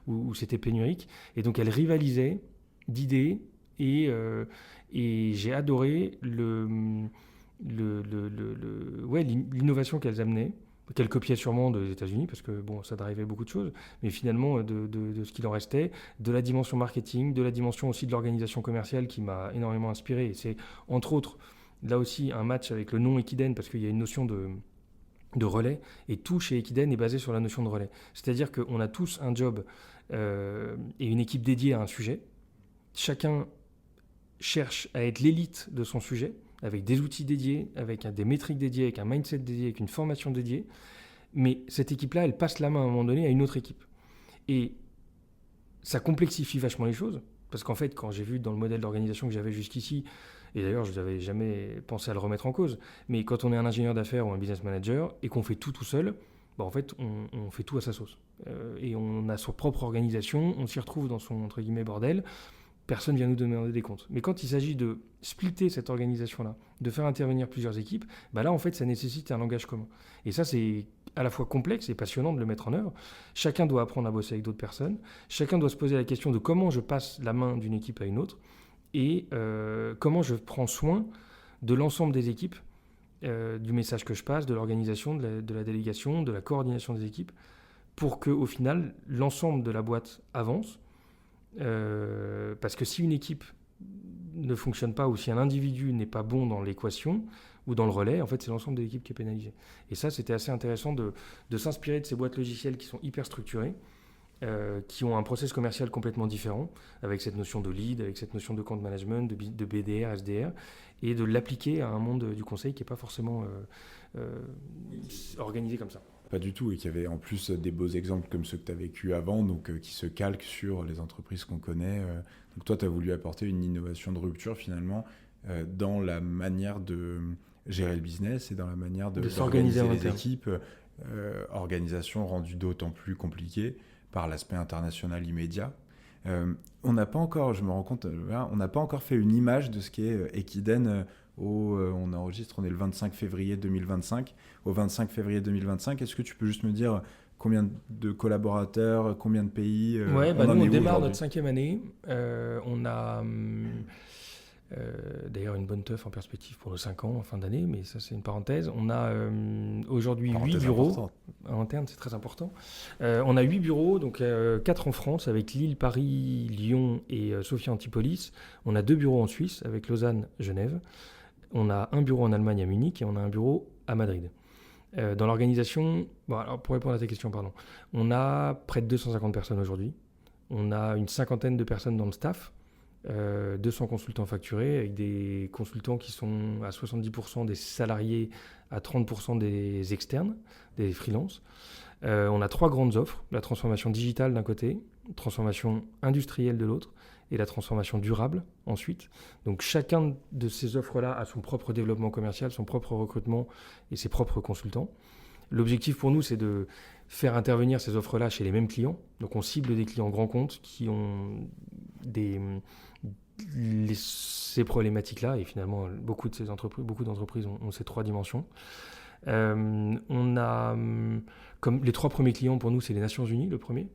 où c'était pénurique, et donc elles rivalisaient d'idées, et j'ai adoré l'innovation qu'elles amenaient, qu'elle copiait sûrement des États-Unis, parce que bon, ça drivait beaucoup de choses, mais finalement de ce qu'il en restait, de la dimension marketing, de la dimension aussi de l'organisation commerciale qui m'a énormément inspiré. Et c'est entre autres là aussi un match avec le nom Equiden, parce qu'il y a une notion de relais, et tout chez Equiden est basé sur la notion de relais. C'est-à-dire qu'on a tous un job et une équipe dédiée à un sujet. Chacun cherche à être l'élite de son sujet, avec des outils dédiés, avec des métriques dédiées, avec un mindset dédié, avec une formation dédiée. Mais cette équipe-là, elle passe la main à un moment donné à une autre équipe. Et ça complexifie vachement les choses, parce qu'en fait, quand j'ai vu dans le modèle d'organisation que j'avais jusqu'ici, et d'ailleurs, je n'avais jamais pensé à le remettre en cause, mais quand on est un ingénieur d'affaires ou un business manager et qu'on fait tout seul, en fait, on fait tout à sa sauce. Et on a sa propre organisation, on s'y retrouve dans son, entre guillemets, bordel. Personne vient nous demander des comptes. Mais quand il s'agit de splitter cette organisation-là, de faire intervenir plusieurs équipes, là, en fait, ça nécessite un langage commun. Et ça, c'est à la fois complexe et passionnant de le mettre en œuvre. Chacun doit apprendre à bosser avec d'autres personnes. Chacun doit se poser la question de comment je passe la main d'une équipe à une autre et comment je prends soin de l'ensemble des équipes, du message que je passe, de l'organisation, de la délégation, de la coordination des équipes, pour qu'au final, l'ensemble de la boîte avance. Parce que si une équipe ne fonctionne pas ou si un individu n'est pas bon dans l'équation ou dans le relais, en fait, c'est l'ensemble de l'équipe qui est pénalisé. Et ça, c'était assez intéressant de s'inspirer de ces boîtes logicielles qui sont hyper structurées, qui ont un process commercial complètement différent, avec cette notion de lead, avec cette notion de compte management, de BDR, SDR, et de l'appliquer à un monde du conseil qui n'est pas forcément organisé comme ça. Pas du tout, et qu'il y avait en plus des beaux exemples comme ceux que tu as vécu avant, donc qui se calquent sur les entreprises qu'on connaît. Donc toi, tu as voulu apporter une innovation de rupture finalement dans la manière de gérer le business et dans la manière de s'organiser les équipes. Organisation rendue d'autant plus compliquée par l'aspect international immédiat. On n'a pas encore, je me rends compte, on n'a pas encore fait une image de ce qu'est Equiden. On enregistre, on est le 25 février 2025. Au 25 février 2025, est-ce que tu peux juste me dire combien de collaborateurs, combien de pays nous, on démarre notre 5e année. On a d'ailleurs une bonne teuf en perspective pour nos 5 ans en fin d'année, mais ça c'est une parenthèse. On a aujourd'hui 8 bureaux. En interne, c'est très important. On a 8 bureaux, donc 4 en France avec Lille, Paris, Lyon et Sofia Antipolis. On a 2 bureaux en Suisse avec Lausanne, Genève. On a un bureau en Allemagne à Munich et on a un bureau à Madrid. Dans l'organisation, alors pour répondre à ta question, on a près de 250 personnes aujourd'hui. On a une 50aine de personnes dans le staff, 200 consultants facturés, avec des consultants qui sont à 70% des salariés, à 30% des externes, des freelances. On a 3 grandes offres, la transformation digitale d'un côté, transformation industrielle de l'autre, et la transformation durable ensuite. Donc chacun de ces offres-là a son propre développement commercial, son propre recrutement et ses propres consultants. L'objectif pour nous, c'est de faire intervenir ces offres-là chez les mêmes clients. Donc on cible des clients grands comptes qui ont ces problématiques-là, et finalement beaucoup d'entreprises ont ces 3 dimensions. On a, comme les 3 premiers clients pour nous, c'est les Nations Unies, le premier.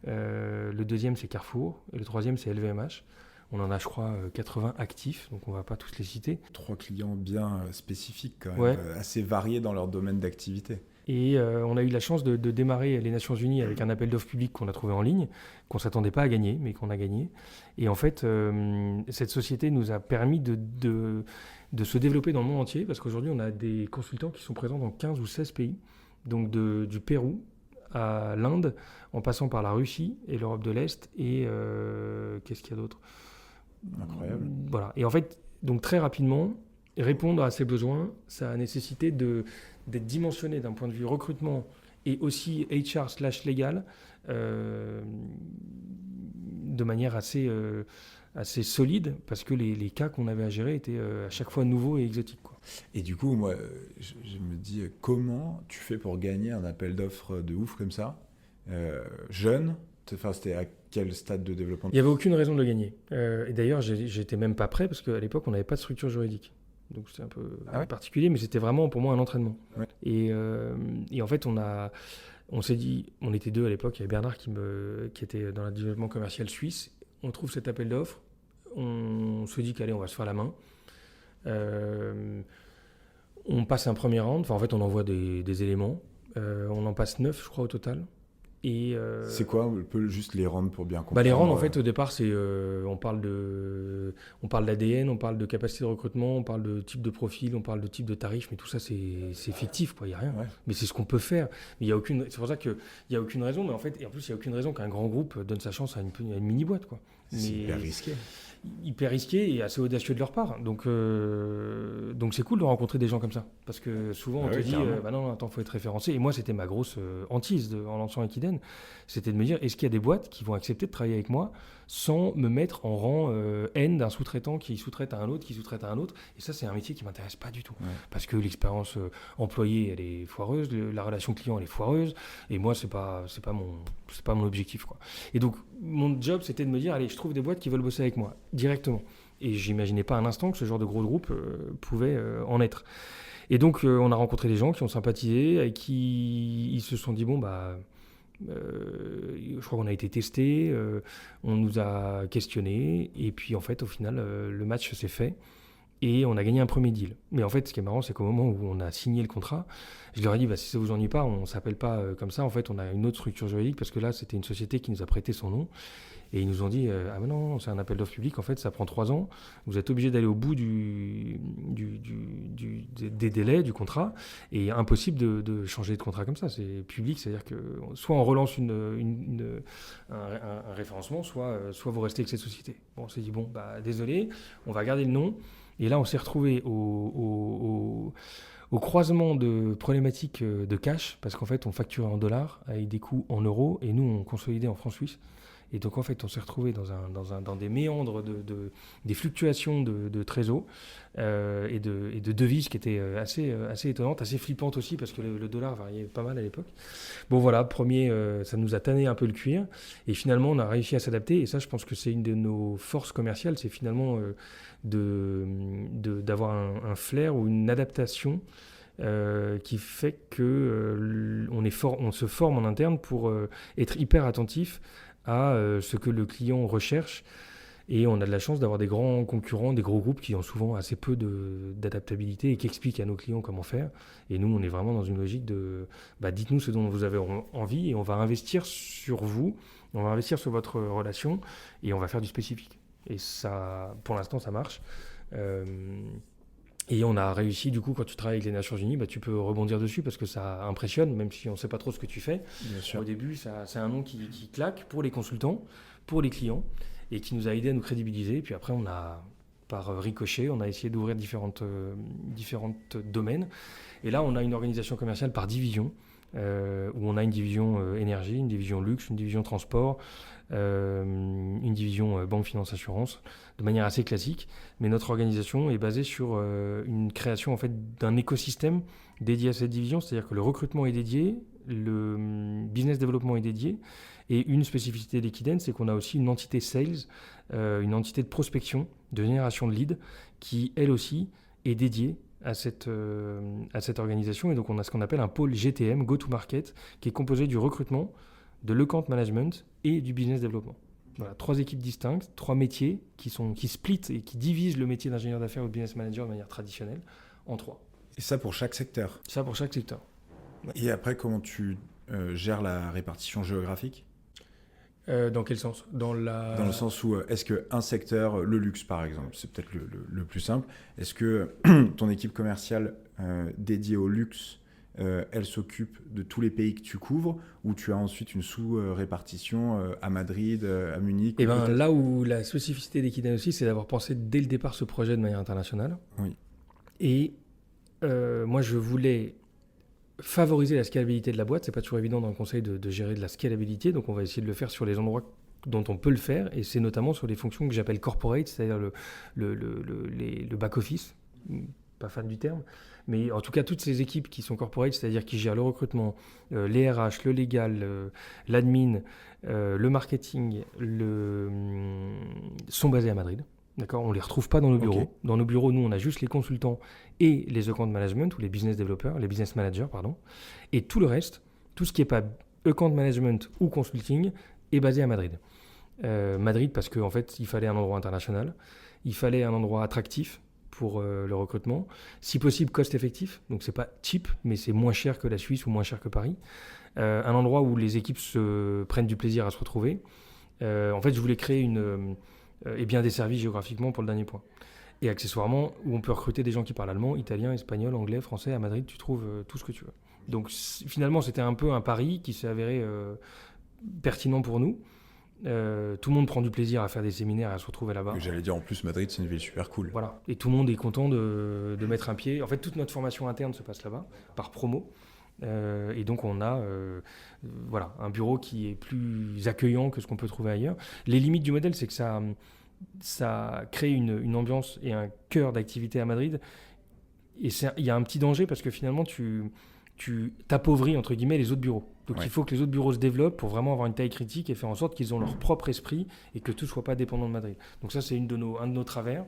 Le deuxième, c'est Carrefour. Et le troisième, c'est LVMH. On en a, je crois, 80 actifs, donc on ne va pas tous les citer. 3 clients bien spécifiques, quand même, assez variés dans leur domaine d'activité. Et on a eu la chance de démarrer les Nations Unies avec un appel d'offres public qu'on a trouvé en ligne, qu'on ne s'attendait pas à gagner, mais qu'on a gagné. Et en fait, cette société nous a permis de se développer dans le monde entier, parce qu'aujourd'hui, on a des consultants qui sont présents dans 15 ou 16 pays, donc du Pérou à l'Inde, en passant par la Russie et l'Europe de l'Est, et qu'est-ce qu'il y a d'autre ? Incroyable. Voilà. Et en fait, donc très rapidement, répondre à ces besoins, ça a nécessité d'être dimensionné d'un point de vue recrutement et aussi HR/légal de manière assez solide, parce que les cas qu'on avait à gérer étaient à chaque fois nouveaux et exotiques, quoi. Et du coup, moi, je me dis, comment tu fais pour gagner un appel d'offres de ouf comme ça, jeune? C'était à quel stade de développement? Il n'y avait aucune raison de le gagner. Et d'ailleurs, j'étais même pas prêt, parce qu'à l'époque, on n'avait pas de structure juridique. Donc c'était un peu particulier, mais c'était vraiment pour moi un entraînement. Ouais. Et en fait, on s'est dit, on était 2 à l'époque, il y avait Bernard qui était dans le développement commercial suisse. On trouve cet appel d'offres, on se dit qu'allez, on va se faire la main. On passe un premier round, en fait on envoie des éléments, on en passe 9 je crois au total. Et c'est quoi, on peut juste les rounds pour bien comprendre? Les rounds, en fait, au départ, c'est on parle d'ADN, on parle de capacité de recrutement, on parle de type de profil, on parle de type de tarif, mais tout ça, c'est fictif, quoi. Il n'y a rien. Ouais. Mais c'est ce qu'on peut faire. Mais c'est pour ça qu'il n'y a aucune raison, mais en fait, et en plus, il n'y a aucune raison qu'un grand groupe donne sa chance à une mini-boîte, quoi. C'est hyper risqué. Hyper risqué et assez audacieux de leur part. Donc c'est cool de rencontrer des gens comme ça. Parce que souvent, on te dit, non, attends, il faut être référencé. Et moi, c'était ma grosse hantise en lançant Equiden. C'était de me dire, est-ce qu'il y a des boîtes qui vont accepter de travailler avec moi sans me mettre en rang N d'un sous-traitant qui sous-traite à un autre, Et ça, c'est un métier qui ne m'intéresse pas du tout. Ouais. Parce que l'expérience employée, elle est foireuse, la relation client, elle est foireuse. Et moi, c'est pas mon objectif, quoi. Et donc, mon job, c'était de me dire, allez, je trouve des boîtes qui veulent bosser avec moi, directement. Et j'imaginais pas un instant que ce genre de gros groupe pouvait en être. Et donc, on a rencontré des gens qui ont sympathisé, avec qui ils se sont dit, je crois qu'on a été testé, on nous a questionné, et puis en fait, au final, le match s'est fait, et on a gagné un premier deal. Mais en fait, ce qui est marrant, c'est qu'au moment où on a signé le contrat, je leur ai dit, si ça vous ennuie pas, on ne s'appelle pas comme ça, en fait, on a une autre structure juridique, parce que là, c'était une société qui nous a prêté son nom. Et ils nous ont dit, ah mais non, c'est un appel d'offres public, en fait, ça prend 3 ans. Vous êtes obligé d'aller au bout des délais du contrat. Et impossible de changer de contrat comme ça. C'est public, c'est-à-dire que soit on relance un référencement, soit vous restez avec cette société. Bon, on s'est dit, désolé, on va garder le nom. Et là, on s'est retrouvé au croisement de problématiques de cash, parce qu'en fait, on facturait en dollars avec des coûts en euros, et nous, on consolidait en francs suisses. Et donc, en fait, on s'est retrouvé dans des méandres des fluctuations de trésor et de devises qui étaient assez étonnantes, assez flippantes aussi, parce que le dollar variait pas mal à l'époque. Bon, voilà, ça nous a tanné un peu le cuir. Et finalement, on a réussi à s'adapter. Et ça, je pense que c'est une de nos forces commerciales, c'est finalement d'avoir un flair ou une adaptation qui fait qu'on se forme en interne pour être hyper attentif à ce que le client recherche. Et on a de la chance d'avoir des grands concurrents, des gros groupes qui ont souvent assez peu d'adaptabilité et qui expliquent à nos clients comment faire. Et nous, on est vraiment dans une logique de dites-nous ce dont vous avez envie et on va investir sur vous, on va investir sur votre relation et on va faire du spécifique. Et ça, pour l'instant, ça marche. Et on a réussi, du coup, quand tu travailles avec les Nations Unies, tu peux rebondir dessus parce que ça impressionne, même si on ne sait pas trop ce que tu fais. Bien sûr. Au début, c'est un nom qui claque pour les consultants, pour les clients, et qui nous a aidé à nous crédibiliser. Et puis après, par ricochet, on a essayé d'ouvrir différentes domaines. Et là, on a une organisation commerciale par division, où on a une division énergie, une division luxe, une division transport, une division banque, finance, assurance, de manière assez classique. Mais notre organisation est basée sur une création en fait, d'un écosystème dédié à cette division, c'est-à-dire que le recrutement est dédié, le business développement est dédié, et une spécificité d'Equiden, c'est qu'on a aussi une entité sales, une entité de prospection, de génération de leads, qui elle aussi est dédiée à cette organisation. Et donc on a ce qu'on appelle un pôle GTM, Go-to-Market, qui est composé du recrutement, de l'account management et du business développement. Voilà, 3 équipes distinctes, 3 métiers qui splitent et qui divisent le métier d'ingénieur d'affaires ou de business manager de manière traditionnelle en 3. Et ça pour chaque secteur? Ça pour chaque secteur. Ouais. Et après, comment tu gères la répartition géographique? Dans quel sens? Dans le sens où, est-ce qu'un secteur, le luxe par exemple, c'est peut-être le plus simple, est-ce que ton équipe commerciale dédiée au luxe, elle s'occupe de tous les pays que tu couvres, ou tu as ensuite une sous-répartition à Madrid, à Munich? Et là où la spécificité d'Equiden aussi, c'est d'avoir pensé dès le départ ce projet de manière internationale. Oui. Et moi, je voulais favoriser la scalabilité de la boîte. C'est pas toujours évident dans le conseil de gérer de la scalabilité, donc on va essayer de le faire sur les endroits dont on peut le faire, et c'est notamment sur les fonctions que j'appelle corporate, c'est-à-dire le back-office, pas fan du terme, mais en tout cas toutes ces équipes qui sont corporate, c'est-à-dire qui gèrent le recrutement, les RH, le légal, l'admin, le marketing, sont basées à Madrid. D'accord, on ne les retrouve pas dans nos bureaux. Okay. Dans nos bureaux, nous, on a juste les consultants et les account management, ou les business développeurs, les business managers, pardon. Et tout le reste, tout ce qui n'est pas account management ou consulting, est basé à Madrid. Madrid, parce qu'en fait, il fallait un endroit international, il fallait un endroit attractif pour le recrutement, si possible cost-effectif, donc c'est pas cheap, mais c'est moins cher que la Suisse ou moins cher que Paris. Un endroit où les équipes se prennent du plaisir à se retrouver. En fait, je voulais créer et bien desservi géographiquement pour le dernier point. Et accessoirement, où on peut recruter des gens qui parlent allemand, italien, espagnol, anglais, français. À Madrid, tu trouves tout ce que tu veux. Donc finalement, c'était un peu un pari qui s'est avéré pertinent pour nous. Tout le monde prend du plaisir à faire des séminaires et à se retrouver là-bas. J'allais dire, en plus, Madrid, c'est une ville super cool. Voilà. Et tout le monde est content de mettre un pied. En fait, toute notre formation interne se passe là-bas, par promo. Et donc on a un bureau qui est plus accueillant que ce qu'on peut trouver ailleurs. Les limites du modèle, c'est que ça crée une ambiance et un cœur d'activité à Madrid. Et il y a un petit danger parce que finalement tu t'appauvris entre guillemets les autres bureaux. Donc il faut que les autres bureaux se développent pour vraiment avoir une taille critique et faire en sorte qu'ils ont leur propre esprit et que tout ne soit pas dépendant de Madrid. Donc ça, c'est un de nos travers.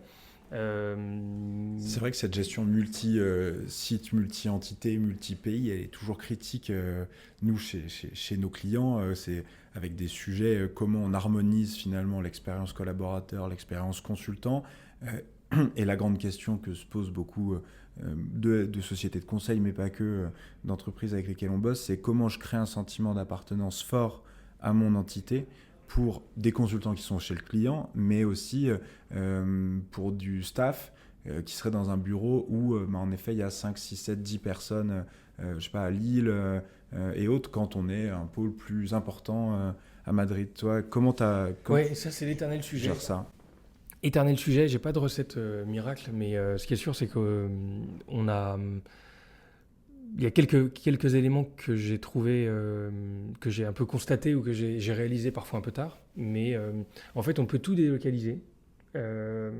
C'est vrai que cette gestion multi-site, multi-entité, multi-pays, elle est toujours critique. Nous, chez nos clients, c'est avec des sujets comment on harmonise finalement l'expérience collaborateur, l'expérience consultant. Et la grande question que se posent beaucoup de sociétés de conseil, mais pas que, d'entreprises avec lesquelles on bosse, c'est comment je crée un sentiment d'appartenance fort à mon entité pour des consultants qui sont chez le client, mais aussi pour du staff qui serait dans un bureau où, en effet, il y a 5, 6, 7, 10 personnes, je sais pas, à Lille et autres, quand on est un pôle plus important à Madrid. Toi, comment Oui, ça, c'est l'éternel sujet. Gères ça. Éternel sujet, j'ai pas de recette miracle, mais ce qui est sûr, c'est que il y a quelques éléments que j'ai trouvé, que j'ai un peu constaté ou que j'ai réalisé parfois un peu tard. Mais en fait, on peut tout délocaliser. À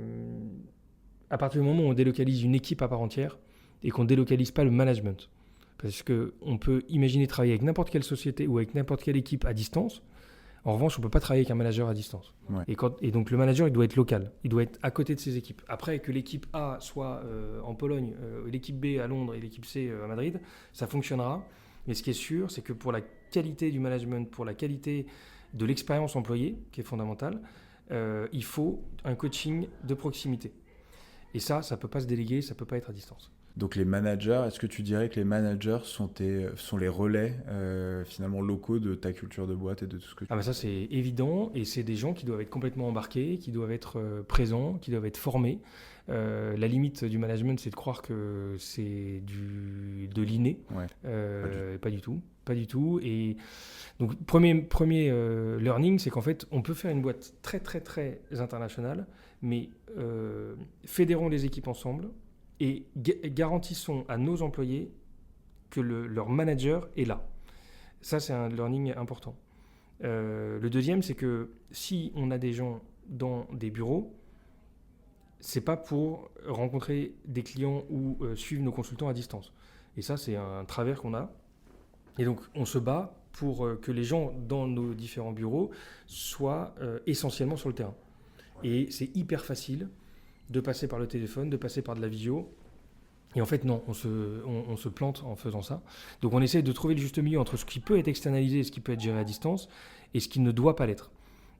partir du moment où on délocalise une équipe à part entière et qu'on ne délocalise pas le management. Parce qu'on peut imaginer travailler avec n'importe quelle société ou avec n'importe quelle équipe à distance. En revanche, on ne peut pas travailler avec un manager à distance. Ouais. Et donc, le manager, il doit être local. Il doit être à côté de ses équipes. Après, que l'équipe A soit en Pologne, l'équipe B à Londres et l'équipe C à Madrid, ça fonctionnera. Mais ce qui est sûr, c'est que pour la qualité du management, pour la qualité de l'expérience employée, qui est fondamentale, il faut un coaching de proximité. Et ça ne peut pas se déléguer, ça ne peut pas être à distance. Donc les managers, est-ce que tu dirais que les managers sont les relais finalement locaux de ta culture de boîte et de tout ce que tu fais ? Ça c'est évident, et c'est des gens qui doivent être complètement embarqués, qui doivent être présents, qui doivent être formés. La limite du management, c'est de croire que c'est de l'inné. Ouais. Pas du tout. Et donc premier learning, c'est qu'en fait on peut faire une boîte très très très internationale, mais fédérons les équipes ensemble. Et garantissons à nos employés que leur manager est là. Ça, c'est un learning important. Le deuxième, c'est que si on a des gens dans des bureaux, c'est pas pour rencontrer des clients ou suivre nos consultants à distance. Et ça, c'est un travers qu'on a. Et donc, on se bat pour que les gens dans nos différents bureaux soient essentiellement sur le terrain. Et c'est hyper facile de passer par le téléphone, de passer par de la visio. Et en fait, non, on se plante en faisant ça. Donc, on essaie de trouver le juste milieu entre ce qui peut être externalisé et ce qui peut être géré à distance et ce qui ne doit pas l'être.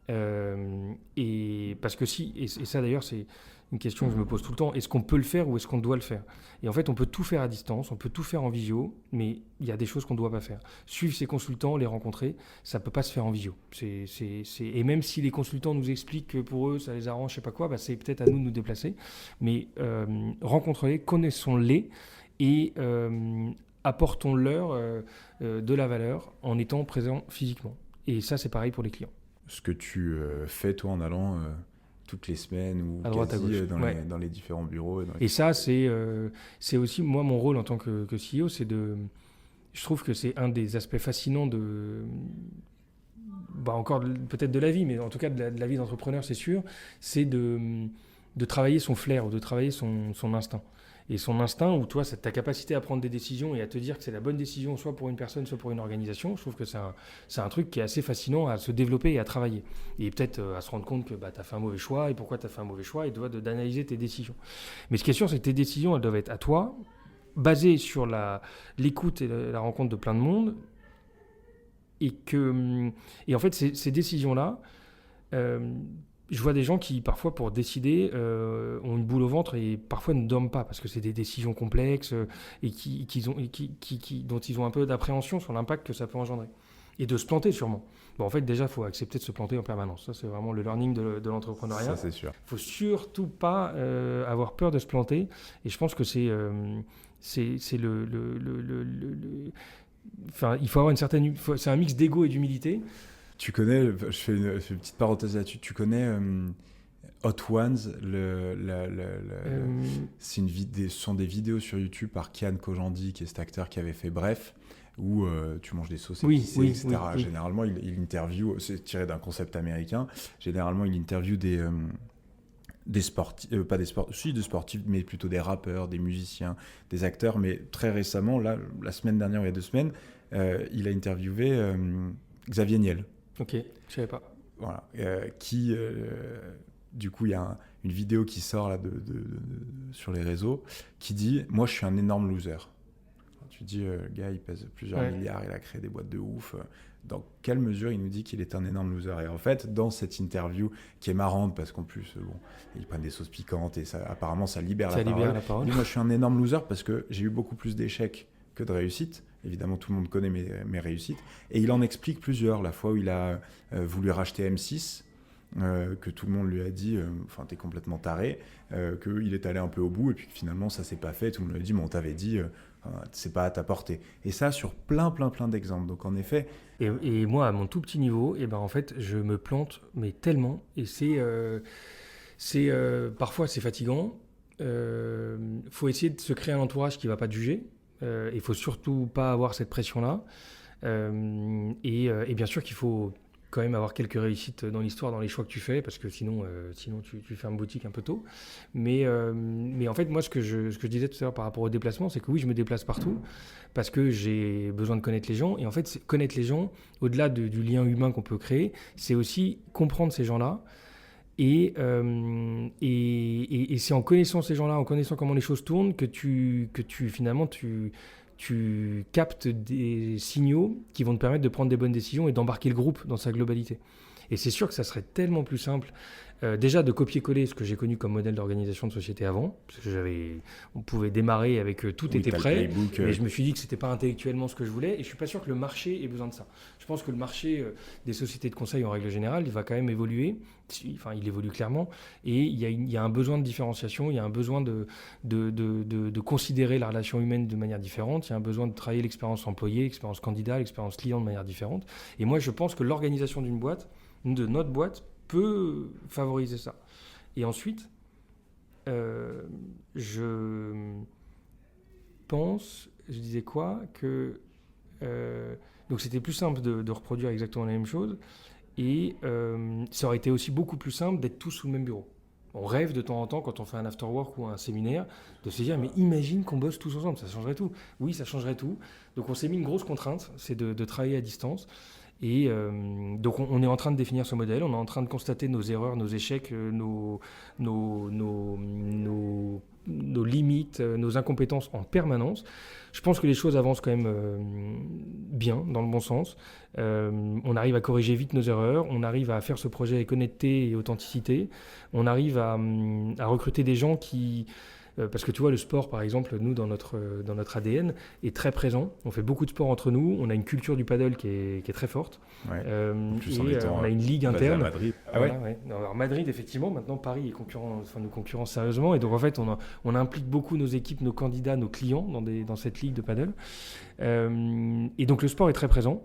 Et parce que et ça d'ailleurs, c'est une question que je me pose tout le temps, est-ce qu'on peut le faire ou est-ce qu'on doit le faire ? Et en fait, on peut tout faire à distance, on peut tout faire en visio, mais il y a des choses qu'on ne doit pas faire. Suivre ses consultants, les rencontrer, ça ne peut pas se faire en visio. Et même si les consultants nous expliquent que pour eux, ça les arrange, je ne sais pas quoi, c'est peut-être à nous de nous déplacer. Mais rencontrez-les, connaissons-les et apportons-leur de la valeur en étant présents physiquement. Et ça, c'est pareil pour les clients. Ce que tu fais, toi, en allant toutes les semaines ou à droite, quasi à gauche. Dans les différents bureaux. Et ça, c'est aussi, moi, mon rôle en tant que CEO, je trouve que c'est un des aspects fascinants encore peut-être de la vie, mais en tout cas de la vie d'entrepreneur, c'est sûr, c'est de travailler son flair ou de travailler son instinct. Et son instinct, ou toi, c'est ta capacité à prendre des décisions et à te dire que c'est la bonne décision, soit pour une personne, soit pour une organisation, je trouve que c'est un truc qui est assez fascinant à se développer et à travailler. Et peut-être à se rendre compte que tu as fait un mauvais choix et pourquoi tu as fait un mauvais choix et d'analyser tes décisions. Mais ce qui est sûr, c'est que tes décisions, elles doivent être à toi, basées sur l'écoute et la rencontre de plein de monde. Et en fait, ces décisions-là, je vois des gens qui, parfois, pour décider, ont une boule au ventre et parfois ne dorment pas parce que c'est des décisions complexes et dont ils ont un peu d'appréhension sur l'impact que ça peut engendrer. Et de se planter, sûrement. Bon, en fait, déjà, il faut accepter de se planter en permanence. Ça, c'est vraiment le learning de l'entrepreneuriat. Ça, c'est sûr. Il ne faut surtout pas avoir peur de se planter. Et je pense que c'est Enfin, il faut avoir une certaine... C'est un mix d'ego et d'humilité. Tu connais, je fais une petite parenthèse là-dessus, tu connais Hot Ones, ce sont des vidéos sur YouTube par Kian Kojandi, qui est cet acteur qui avait fait Bref, où tu manges des sauces épicées, etc. Oui. Généralement, il interview, c'est tiré d'un concept américain, généralement, il interview des sportifs, des sportifs, mais plutôt des rappeurs, des musiciens, des acteurs. Mais très récemment, là, la semaine dernière, il y a 2 semaines, il a interviewé Xavier Niel. Ok, je savais pas. Voilà, du coup, il y a une vidéo qui sort là sur les réseaux qui dit « Moi, je suis un énorme loser ». Tu dis, le gars, il pèse plusieurs milliards, il a créé des boîtes de ouf. Dans quelle mesure il nous dit qu'il est un énorme loser? Et en fait, dans cette interview, qui est marrante, parce qu'en plus, ils prennent des sauces piquantes et apparemment, ça libère la parole. Il dit, moi, je suis un énorme loser parce que j'ai eu beaucoup plus d'échecs que de réussites. Évidemment, tout le monde connaît mes réussites. Et il en explique plusieurs. La fois où il a voulu racheter M6, que tout le monde lui a dit t'es complètement taré, qu'il est allé un peu au bout et puis que finalement ça s'est pas fait, tout le monde lui a dit on t'avait dit c'est pas à ta portée, et ça sur plein d'exemples. Donc en effet, et moi à mon tout petit niveau, en fait je me plante mais tellement, et c'est parfois c'est fatigant. Faut essayer de se créer un entourage qui va pas te juger, il faut surtout pas avoir cette pression là, et bien sûr qu'il faut quand même avoir quelques réussites dans l'histoire, dans les choix que tu fais, parce que sinon tu fermes boutique un peu tôt. Mais en fait, moi, ce que je disais tout à l'heure par rapport au déplacement, c'est que oui, je me déplace partout parce que j'ai besoin de connaître les gens. Et en fait, connaître les gens, au-delà du lien humain qu'on peut créer, c'est aussi comprendre ces gens-là. Et c'est en connaissant ces gens-là, en connaissant comment les choses tournent, que tu finalement, tu captes des signaux qui vont te permettre de prendre des bonnes décisions et d'embarquer le groupe dans sa globalité. Et c'est sûr que ça serait tellement plus simple, déjà de copier-coller ce que j'ai connu comme modèle d'organisation de société avant, parce que on pouvait démarrer avec tout était prêt, mais je me suis dit que c'était pas intellectuellement ce que je voulais, et je suis pas sûr que le marché ait besoin de ça. Je pense que le marché des sociétés de conseil en règle générale, il va quand même évoluer, enfin il évolue clairement, et il y a un besoin de différenciation, il y a un besoin de considérer la relation humaine de manière différente, il y a un besoin de travailler l'expérience employé, l'expérience candidat, l'expérience client de manière différente. Et moi je pense que l'organisation d'une boîte, de notre boîte, peut favoriser ça. Et ensuite, je pense, je disais quoi, que donc c'était plus simple de reproduire exactement la même chose, et ça aurait été aussi beaucoup plus simple d'être tous sous le même bureau. On rêve de temps en temps, quand on fait un after-work ou un séminaire, de se dire, mais imagine qu'on bosse tous ensemble, ça changerait tout. Oui, ça changerait tout. Donc on s'est mis une grosse contrainte, c'est de travailler à distance. Et donc on est en train de définir ce modèle, on est en train de constater nos erreurs, nos échecs, nos limites, nos incompétences en permanence. Je pense que les choses avancent quand même bien, dans le bon sens. On arrive à corriger vite nos erreurs, on arrive à faire ce projet avec honnêteté et authenticité, on arrive à recruter des gens qui... Parce que tu vois, le sport, par exemple, nous, dans notre ADN, est très présent. On fait beaucoup de sport entre nous. On a une culture du paddle qui est très forte. Ouais. On a une ligue interne. À Madrid. Voilà, ouais. Alors, Madrid, effectivement, maintenant, Paris nous concurrence sérieusement. Et donc, en fait, on implique beaucoup nos équipes, nos candidats, nos clients dans cette ligue de paddle. Et donc, le sport est très présent.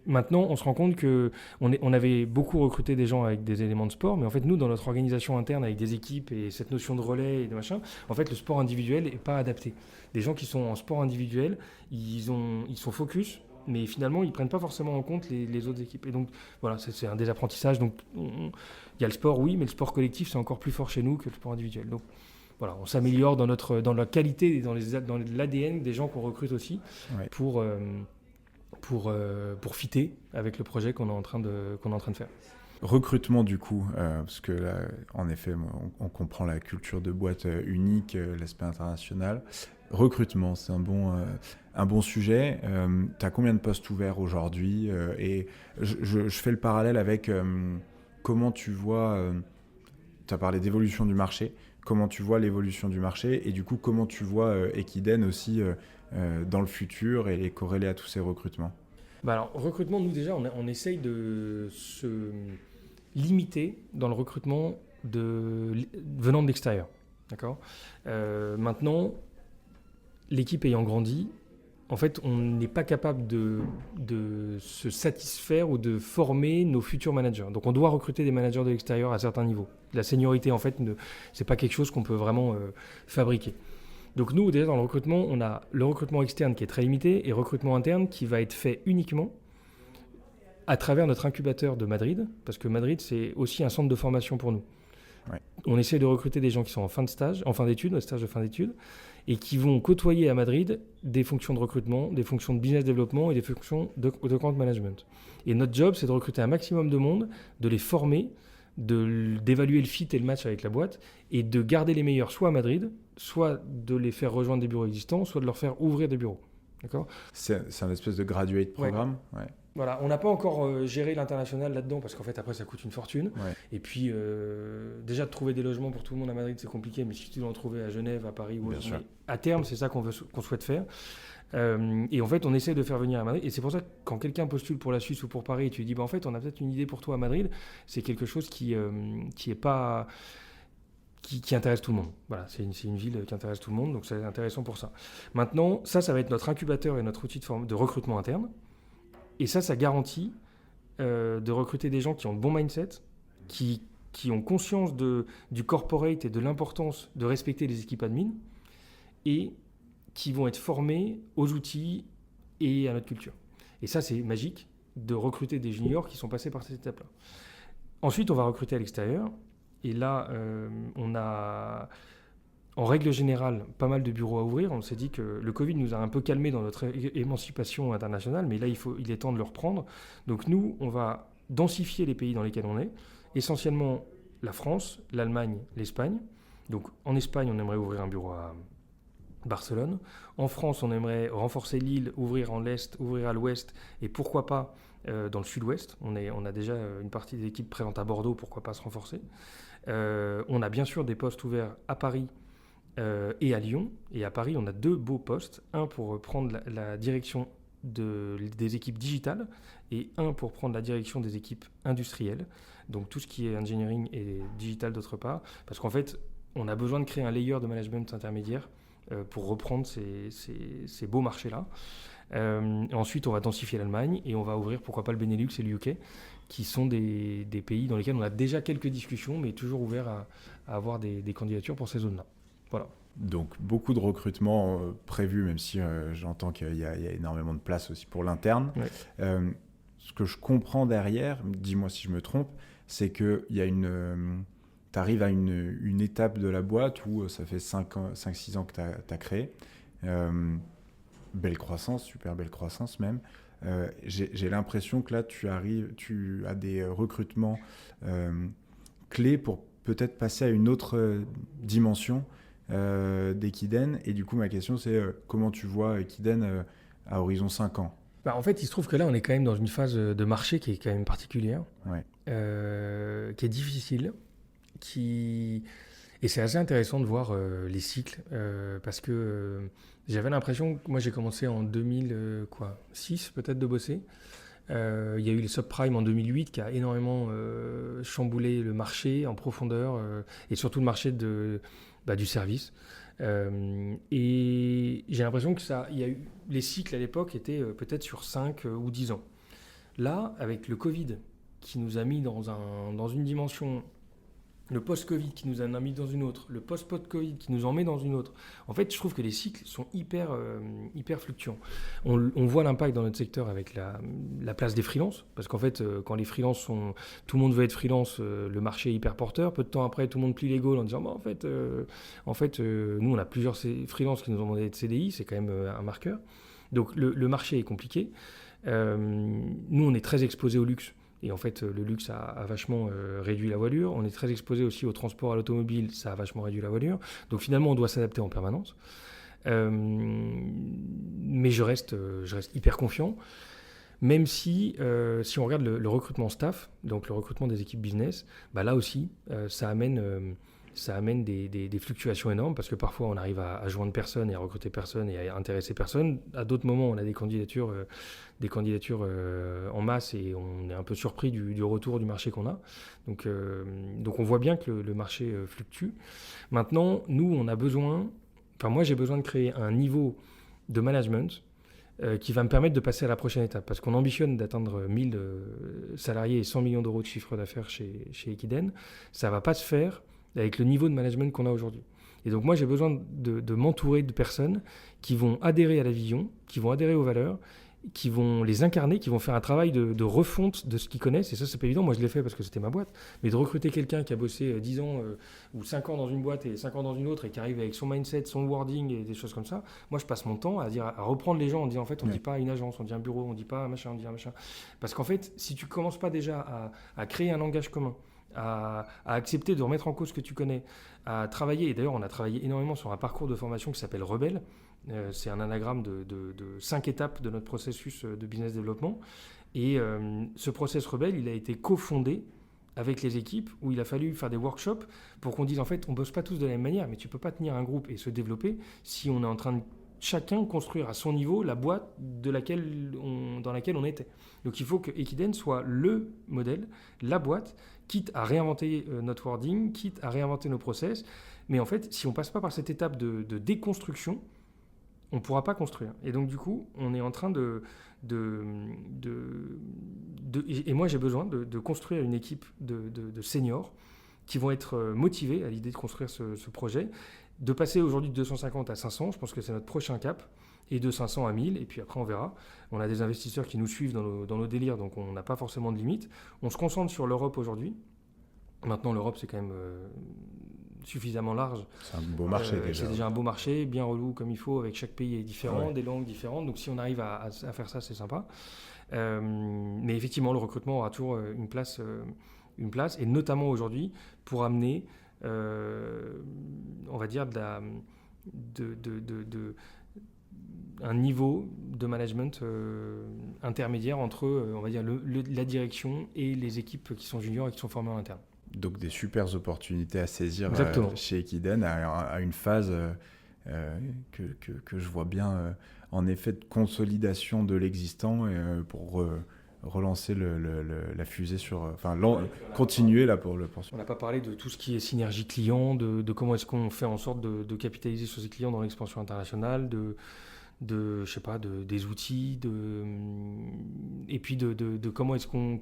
Maintenant, on se rend compte qu'on avait beaucoup recruté des gens avec des éléments de sport, mais en fait, nous, dans notre organisation interne, avec des équipes et cette notion de relais et de machin, en fait, le sport individuel n'est pas adapté. Des gens qui sont en sport individuel, ils sont focus, mais finalement, ils ne prennent pas forcément en compte les autres équipes. Et donc, voilà, c'est un des apprentissages. Donc, il y a le sport, oui, mais le sport collectif, c'est encore plus fort chez nous que le sport individuel. Donc, voilà, on s'améliore dans la qualité et dans l'ADN des gens qu'on recrute aussi, ouais, pour fitter avec le projet qu'on est en train de faire. Recrutement du coup, parce que là, en effet, on comprend la culture de boîte unique, l'aspect international. Recrutement, c'est un bon sujet. Tu as combien de postes ouverts aujourd'hui, et je fais le parallèle avec comment tu vois, tu as parlé d'évolution du marché, comment tu vois l'évolution du marché, et du coup, comment tu vois Equiden aussi dans le futur et corrélé à tous ces recrutements. Alors, recrutement, nous déjà, on essaye de se limiter dans le recrutement venant de l'extérieur. D'accord ? Maintenant, l'équipe ayant grandi, en fait, on n'est pas capable de se satisfaire ou de former nos futurs managers. Donc, on doit recruter des managers de l'extérieur à certains niveaux. La seniorité, en fait, c'est pas quelque chose qu'on peut vraiment fabriquer. Donc, nous, déjà, dans le recrutement, on a le recrutement externe qui est très limité et le recrutement interne qui va être fait uniquement à travers notre incubateur de Madrid, parce que Madrid, c'est aussi un centre de formation pour nous. Ouais. On essaie de recruter des gens qui sont en fin d'études, stage de fin d'études, et qui vont côtoyer à Madrid des fonctions de recrutement, des fonctions de business développement et des fonctions de account management. Et notre job, c'est de recruter un maximum de monde, de les former, d'évaluer le fit et le match avec la boîte, et de garder les meilleurs soit à Madrid, soit de les faire rejoindre des bureaux existants, soit de leur faire ouvrir des bureaux. D'accord ? C'est un espèce de graduate programme. Ouais. Voilà, on n'a pas encore géré l'international là-dedans parce qu'en fait après ça coûte une fortune. Ouais. Et puis déjà de trouver des logements pour tout le monde à Madrid c'est compliqué, mais si tu dois en trouver à Genève, à Paris ou à terme c'est ça qu'on souhaite faire. Et en fait on essaie de faire venir à Madrid et c'est pour ça que quand quelqu'un postule pour la Suisse ou pour Paris et tu lui dis en fait on a peut-être une idée pour toi à Madrid, c'est quelque chose qui est pas qui intéresse tout le monde. Voilà, c'est une ville qui intéresse tout le monde, donc c'est intéressant pour ça. Maintenant, ça va être notre incubateur et notre outil de recrutement interne. Et ça garantit de recruter des gens qui ont le bon mindset, qui ont conscience du corporate et de l'importance de respecter les équipes admin, et qui vont être formés aux outils et à notre culture. Et ça, c'est magique de recruter des juniors qui sont passés par cette étape-là. Ensuite, on va recruter à l'extérieur. Et là, on a, en règle générale, pas mal de bureaux à ouvrir. On s'est dit que le Covid nous a un peu calmés dans notre émancipation internationale, mais là, il est temps de le reprendre. Donc nous, on va densifier les pays dans lesquels on est, essentiellement la France, l'Allemagne, l'Espagne. Donc en Espagne, on aimerait ouvrir un bureau à Barcelone. En France, on aimerait renforcer Lille, ouvrir en l'Est, ouvrir à l'Ouest, et pourquoi pas dans le Sud-Ouest. On a déjà une partie des équipes présentes à Bordeaux, pourquoi pas se renforcer. On a bien sûr des postes ouverts à Paris et à Lyon. Et à Paris, on a 2 beaux postes. Un pour prendre la direction des équipes digitales et un pour prendre la direction des équipes industrielles. Donc tout ce qui est engineering et digital d'autre part. Parce qu'en fait, on a besoin de créer un layer de management intermédiaire pour reprendre ces beaux marchés-là. Ensuite, on va densifier l'Allemagne et on va ouvrir, pourquoi pas, le Benelux et le UK, qui sont des pays dans lesquels on a déjà quelques discussions, mais toujours ouverts à avoir des candidatures pour ces zones-là. Voilà. Donc, beaucoup de recrutement prévu, même si j'entends qu'il y a énormément de place aussi pour l'interne. Ouais. Ce que je comprends derrière, dis-moi si je me trompe, c'est qu'il y a tu arrives à une étape de la boîte où ça fait 5-6 ans que tu as créé. Belle croissance, super belle croissance même. J'ai l'impression que là, tu as des recrutements clés pour peut-être passer à une autre dimension d'Equiden. Et du coup, ma question, c'est comment tu vois Equiden à horizon 5 ans ? En fait, il se trouve que là, on est quand même dans une phase de marché qui est quand même particulière, ouais. Qui est difficile, et c'est assez intéressant de voir les cycles, parce que j'avais l'impression que moi, j'ai commencé en 2006 peut-être de bosser. Il y a eu les subprimes en 2008 qui a énormément chamboulé le marché en profondeur, et surtout le marché du service. Et j'ai l'impression que les cycles à l'époque étaient peut-être sur 5 ou 10 ans. Là, avec le Covid qui nous a mis dans une dimension, le post-Covid qui nous en a mis dans une autre, le post-Covid qui nous en met dans une autre. En fait, je trouve que les cycles sont hyper fluctuants. On voit l'impact dans notre secteur avec la place des freelances, parce qu'en fait, quand les freelances tout le monde veut être freelance, le marché est hyper porteur. Peu de temps après, tout le monde plie les gaules en disant en fait, nous, on a plusieurs freelances qui nous ont demandé d'être CDI, c'est quand même un marqueur. Donc, le marché est compliqué. Nous, on est très exposés au luxe. Et en fait, le luxe a vachement réduit la voilure. On est très exposé aussi au transport à l'automobile, ça a vachement réduit la voilure. Donc finalement, on doit s'adapter en permanence. Mais je reste hyper confiant. Même si on regarde le recrutement staff, donc le recrutement des équipes business, là aussi, ça amène des fluctuations énormes parce que parfois on arrive à joindre personne et à recruter personne et à intéresser personne. À d'autres moments, on a des candidatures en masse et on est un peu surpris du retour du marché qu'on a. Donc on voit bien que le marché fluctue. Maintenant, nous, moi j'ai besoin de créer un niveau de management qui va me permettre de passer à la prochaine étape. Parce qu'on ambitionne d'atteindre 1000 salariés et 100 millions d'euros de chiffre d'affaires chez Equiden. Ça ne va pas se faire avec le niveau de management qu'on a aujourd'hui. Et donc moi, j'ai besoin de m'entourer de personnes qui vont adhérer à la vision, qui vont adhérer aux valeurs, qui vont les incarner, qui vont faire un travail de refonte de ce qu'ils connaissent. Et ça, c'est pas évident. Moi, je l'ai fait parce que c'était ma boîte. Mais de recruter quelqu'un qui a bossé 10 ans ou 5 ans dans une boîte et 5 ans dans une autre et qui arrive avec son mindset, son wording et des choses comme ça, moi, je passe mon temps à reprendre les gens en disant, en fait, on ne dit pas une agence, on dit un bureau, on ne dit pas un machin, on dit un machin. Parce qu'en fait, si tu ne commences pas déjà à créer un langage commun, à accepter de remettre en cause ce que tu connais, à travailler, et d'ailleurs, on a travaillé énormément sur un parcours de formation qui s'appelle Rebelle. C'est un anagramme de 5 étapes de notre processus de business développement. Et ce process Rebelle, il a été cofondé avec les équipes où il a fallu faire des workshops pour qu'on dise en fait, on ne bosse pas tous de la même manière, mais tu ne peux pas tenir un groupe et se développer si on est en train de chacun construire à son niveau la boîte dans laquelle on était. Donc il faut que Equiden soit le modèle, la boîte, quitte à réinventer notre wording, quitte à réinventer nos process. Mais en fait, si on ne passe pas par cette étape de déconstruction, on ne pourra pas construire. Et donc, du coup, on est en train et moi, j'ai besoin de construire une équipe de seniors qui vont être motivés à l'idée de construire ce projet, de passer aujourd'hui de 250 à 500, je pense que c'est notre prochain cap, et de 500 à 1000, et puis après, on verra. On a des investisseurs qui nous suivent dans nos délires, donc on n'a pas forcément de limite. On se concentre sur l'Europe aujourd'hui. Maintenant, l'Europe, c'est quand même suffisamment large. C'est un beau marché déjà. C'est déjà un beau marché, bien relou comme il faut, avec chaque pays est différent, des langues différentes. Donc si on arrive à faire ça, c'est sympa. Mais effectivement, le recrutement aura toujours une place, et notamment aujourd'hui, pour amener, on va dire, un niveau de management intermédiaire entre, on va dire, la direction et les équipes qui sont juniors et qui sont formées en interne. Donc des super opportunités à saisir chez Equiden à une phase que je vois bien en effet de consolidation de l'existant pour relancer la fusée continuer là pour le poursuivre. On n'a pas parlé de tout ce qui est synergie client, de comment est-ce qu'on fait en sorte de capitaliser sur ses clients dans l'expansion internationale, je sais pas, des outils, et puis de comment est-ce qu'on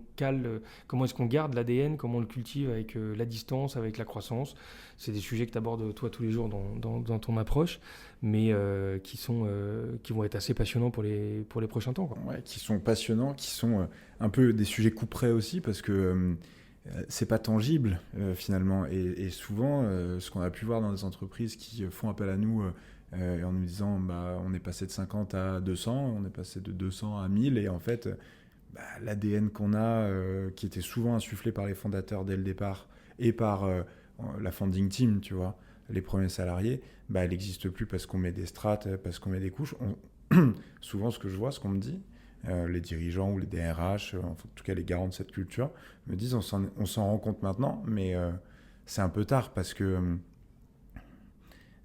comment est-ce qu'on garde l'ADN, comment on le cultive avec la distance, avec la croissance. C'est des sujets que tu abordes toi tous les jours dans ton approche, mais qui vont être assez passionnants pour les prochains temps, quoi. Ouais, qui sont passionnants, qui sont un peu des sujets couperets aussi, parce que c'est pas tangible finalement. Et souvent, ce qu'on a pu voir dans des entreprises qui font appel à nous, en nous disant on est passé de 50 à 200, on est passé de 200 à 1000, et en fait l'ADN qu'on a, qui était souvent insufflé par les fondateurs dès le départ et par la founding team, tu vois, les premiers salariés, elle n'existe plus parce qu'on met des strates, parce qu'on met des couches. Souvent, ce que je vois, ce qu'on me dit, les dirigeants ou les DRH, en tout cas les garants de cette culture, me disent on s'en rend compte maintenant, mais c'est un peu tard parce que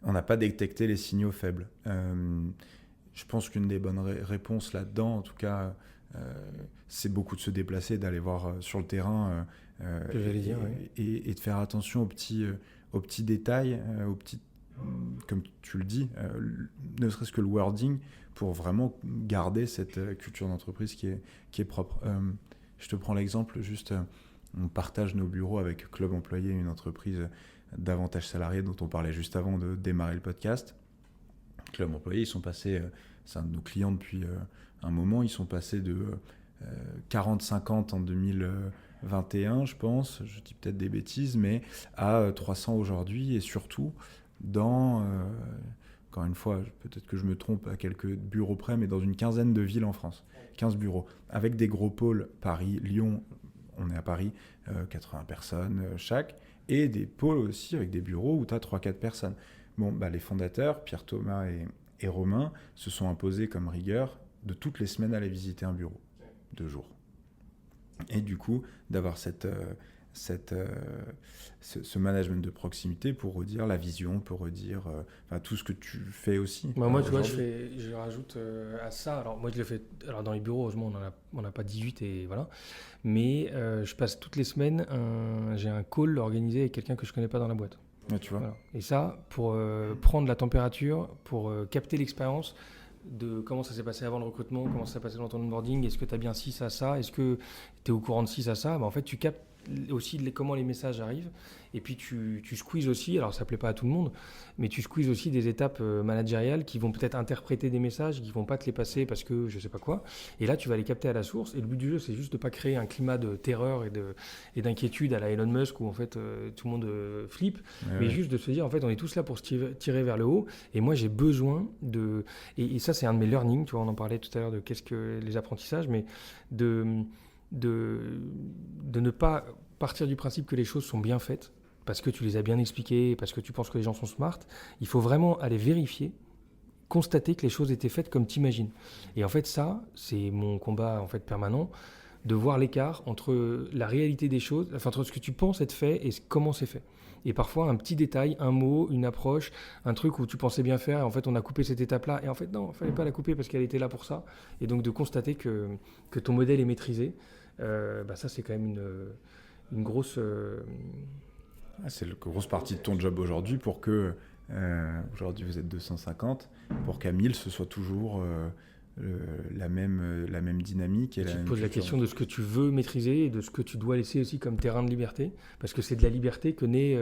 on n'a pas détecté les signaux faibles. Je pense qu'une des bonnes réponses là-dedans, en tout cas, c'est beaucoup de se déplacer, d'aller voir sur le terrain et de faire attention aux petits détails, comme tu le dis, ne serait-ce que le wording, pour vraiment garder cette culture d'entreprise qui est propre. Je te prends l'exemple, juste, on partage nos bureaux avec Club Employé, une entreprise d'avantages salariés dont on parlait juste avant de démarrer le podcast. Club Employé, ils sont passés, c'est un de nos clients depuis un moment, ils sont passés de 40-50 en 2021, je pense, je dis peut-être des bêtises, mais à 300 aujourd'hui, et surtout encore une fois, peut-être que je me trompe à quelques bureaux près, mais dans une quinzaine de villes en France, 15 bureaux, avec des gros pôles, Paris, Lyon, on est à Paris, 80 personnes chaque, et des pôles aussi avec des bureaux où tu as 3-4 personnes. Les fondateurs, Pierre Thomas et Romain, se sont imposés comme rigueur de toutes les semaines aller visiter un bureau, 2 jours. Et du coup, d'avoir ce management de proximité pour redire la vision, pour redire tout ce que tu fais aussi. Moi, tu vois, je rajoute à ça. Alors, moi, je le fais. Alors, dans les bureaux, heureusement, on n'a pas 18 et voilà. Mais je passe toutes les semaines, j'ai un call organisé avec quelqu'un que je ne connais pas dans la boîte. Ouais, tu vois. Voilà. Et ça, pour prendre la température, pour capter l'expérience, de comment ça s'est passé avant le recrutement, comment ça s'est passé dans ton onboarding, est-ce que tu as bien ci, ça, ça, est-ce que tu es au courant de ci, ça, ça, en fait, tu captes aussi comment les messages arrivent, et puis tu squeezes aussi, alors ça ne plaît pas à tout le monde, mais tu squeezes aussi des étapes managériales qui vont peut-être interpréter des messages, qui ne vont pas te les passer parce que je ne sais pas quoi, et là tu vas les capter à la source, et le but du jeu c'est juste de ne pas créer un climat de terreur et d'inquiétude à la Elon Musk où en fait tout le monde flippe, mais juste de se dire en fait on est tous là pour se tirer vers le haut, et moi j'ai besoin de, et ça c'est un de mes learnings, tu vois, on en parlait tout à l'heure de qu'est-ce que les apprentissages, mais de ne pas partir du principe que les choses sont bien faites, parce que tu les as bien expliquées, parce que tu penses que les gens sont smart. Il faut vraiment aller vérifier, constater que les choses étaient faites comme tu imagines. Et en fait, ça, c'est mon combat en fait, permanent, de voir l'écart entre la réalité des choses, enfin, entre ce que tu penses être fait et comment c'est fait. Et parfois, un petit détail, un mot, une approche, un truc où tu pensais bien faire, et en fait, on a coupé cette étape-là, et en fait, non, il ne fallait pas la couper parce qu'elle était là pour ça. Et donc, de constater que ton modèle est maîtrisé, ça, c'est quand même une grosse... C'est la grosse partie de ton job aujourd'hui pour que, aujourd'hui vous êtes 250, pour qu'à 1000 ce soit toujours la même dynamique. Et tu te poses la question de ce que tu veux maîtriser et de ce que tu dois laisser aussi comme terrain de liberté, parce que c'est de la liberté que naît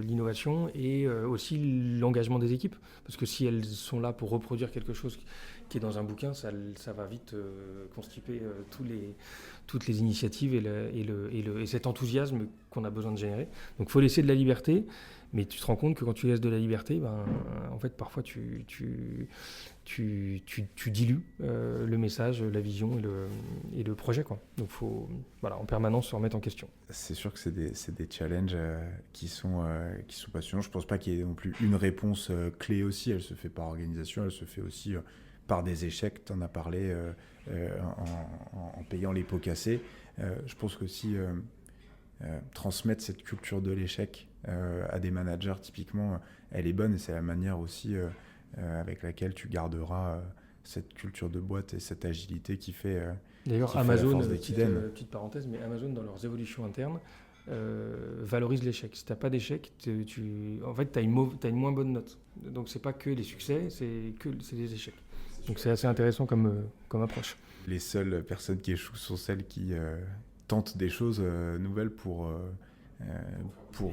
l'innovation et aussi l'engagement des équipes, parce que si elles sont là pour reproduire quelque chose qui est dans un bouquin, ça va vite constiper toutes les initiatives et cet enthousiasme qu'on a besoin de générer. Donc il faut laisser de la liberté, mais tu te rends compte que quand tu laisses de la liberté, en fait parfois tu dilues le message, la vision et le projet, quoi. Donc il faut en permanence se remettre en question. C'est sûr que c'est des challenges qui sont passionnants. Je ne pense pas qu'il y ait non plus une réponse clé aussi. Elle se fait par organisation, elle se fait aussi par des échecs. Tu en as parlé en payant les pots cassés. Je pense qu'aussi transmettre cette culture de l'échec à des managers, typiquement, elle est bonne, et c'est la manière aussi avec laquelle tu garderas cette culture de boîte et cette agilité qui fait d'ailleurs, Amazon, petite parenthèse, mais Amazon, dans leurs évolutions internes, valorise l'échec. Si tu n'as pas d'échec, en fait, tu as une moins bonne note. Donc, ce n'est pas que les succès, c'est des échecs. Donc, c'est assez intéressant comme approche. Les seules personnes qui échouent sont celles qui tentent des choses nouvelles pour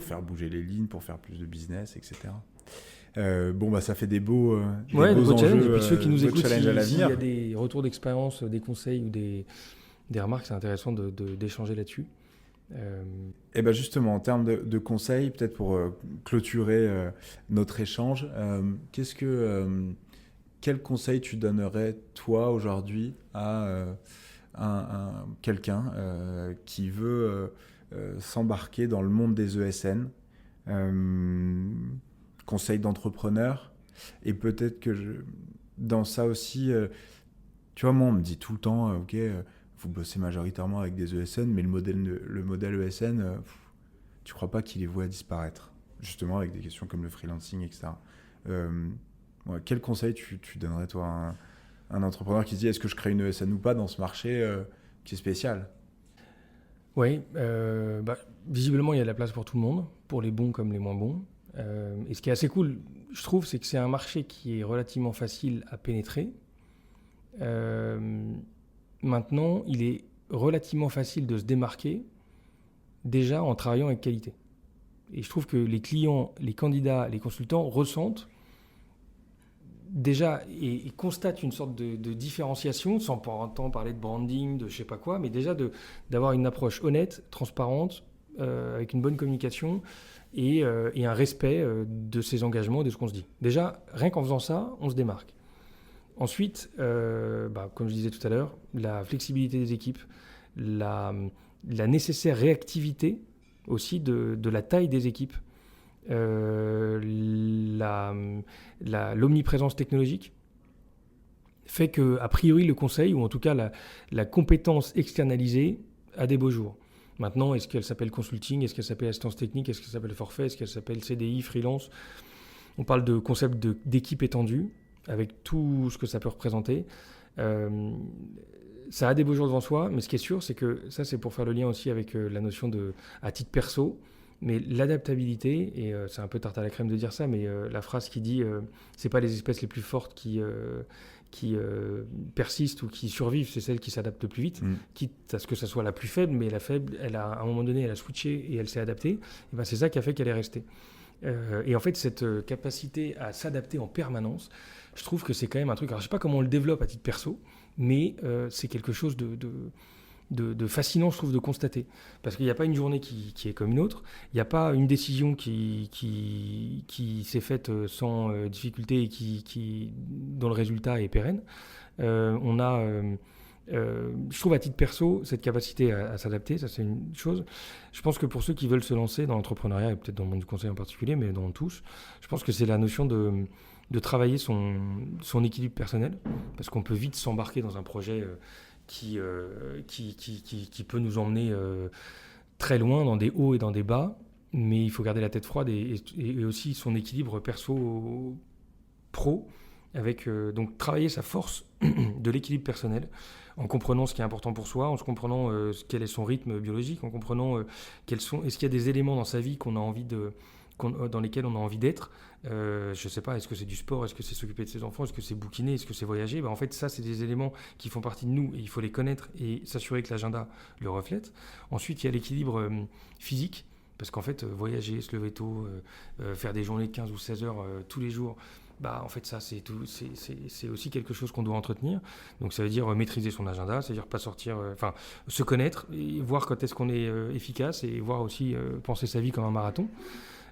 faire bouger les lignes, pour faire plus de business, etc. Ça fait des beaux challenges. Et puis ceux qui nous écoutent, s'il y a des retours d'expérience, des conseils ou des remarques, c'est intéressant d'échanger là-dessus. Et ben justement, en termes de conseils, peut-être pour clôturer notre échange, quel conseil tu donnerais, toi, aujourd'hui, à quelqu'un qui veut s'embarquer dans le monde des ESN, conseil d'entrepreneur, et peut-être que dans ça aussi, tu vois, moi on me dit tout le temps, ok, vous bossez majoritairement avec des ESN, mais le modèle ESN, tu crois pas qu'il est voué à disparaître, justement avec des questions comme le freelancing, etc. Quel conseil tu donnerais, toi, à un entrepreneur qui se dit, est-ce que je crée une ESN ou pas dans ce marché qui est spécial? Oui, visiblement il y a de la place pour tout le monde, pour les bons comme les moins bons. Et ce qui est assez cool, je trouve, c'est que c'est un marché qui est relativement facile à pénétrer. Maintenant, il est relativement facile de se démarquer déjà en travaillant avec qualité. Et je trouve que les clients, les candidats, les consultants ressentent déjà et constatent une sorte de différenciation, sans pour autant parler de branding, de je sais pas quoi, mais déjà d'avoir une approche honnête, transparente, avec une bonne communication et un respect de ses engagements et de ce qu'on se dit. Déjà, rien qu'en faisant ça, on se démarque. Ensuite, comme je disais tout à l'heure, la flexibilité des équipes, la nécessaire réactivité aussi de la taille des équipes, l'omniprésence technologique fait que, a priori, le conseil, ou en tout cas la compétence externalisée, a des beaux jours. Maintenant, est-ce qu'elle s'appelle consulting? Est-ce qu'elle s'appelle assistance technique? Est-ce qu'elle s'appelle forfait? Est-ce qu'elle s'appelle CDI, freelance? On parle de concept d'équipe étendue, avec tout ce que ça peut représenter. Ça a des beaux jours devant soi, mais ce qui est sûr, c'est que ça, c'est pour faire le lien aussi avec la notion à titre perso, Mais l'adaptabilité, et c'est un peu tarte à la crème de dire ça, mais la phrase qui dit c'est pas les espèces les plus fortes qui persistent ou qui survivent, c'est celles qui s'adaptent le plus vite, quitte à ce que ça soit la plus faible, mais la faible, à un moment donné, elle a switché et elle s'est adaptée, et ben c'est ça qui a fait qu'elle est restée. Et en fait, cette capacité à s'adapter en permanence, je trouve que c'est quand même un truc, alors je sais pas comment on le développe à titre perso, mais c'est quelque chose de fascinant, je trouve, de constater. Parce qu'il n'y a pas une journée qui est comme une autre, il n'y a pas une décision qui s'est faite sans difficulté et dont le résultat est pérenne. On a, je trouve, à titre perso, cette capacité à s'adapter, ça c'est une chose. Je pense que pour ceux qui veulent se lancer dans l'entrepreneuriat, et peut-être dans le monde du conseil en particulier, mais dans tous, je pense que c'est la notion de travailler son équilibre personnel, parce qu'on peut vite s'embarquer dans un projet qui peut nous emmener très loin dans des hauts et dans des bas, mais il faut garder la tête froide et aussi son équilibre perso-pro, avec donc travailler sa force de l'équilibre personnel, en comprenant ce qui est important pour soi, en se comprenant quel est son rythme biologique, en comprenant est-ce qu'il y a des éléments dans sa vie dans lesquels on a envie d'être. Je ne sais pas, est-ce que c'est du sport, est-ce que c'est s'occuper de ses enfants, est-ce que c'est bouquiner, est-ce que c'est voyager. En fait, ça, c'est des éléments qui font partie de nous et il faut les connaître et s'assurer que l'agenda le reflète. Ensuite, il y a l'équilibre physique, parce qu'en fait, voyager, se lever tôt, faire des journées de 15 ou 16 heures tous les jours, en fait, ça, c'est aussi quelque chose qu'on doit entretenir. Donc, ça veut dire maîtriser son agenda, c'est-à-dire pas sortir, se connaître, et voir quand est-ce qu'on est efficace et voir aussi penser sa vie comme un marathon.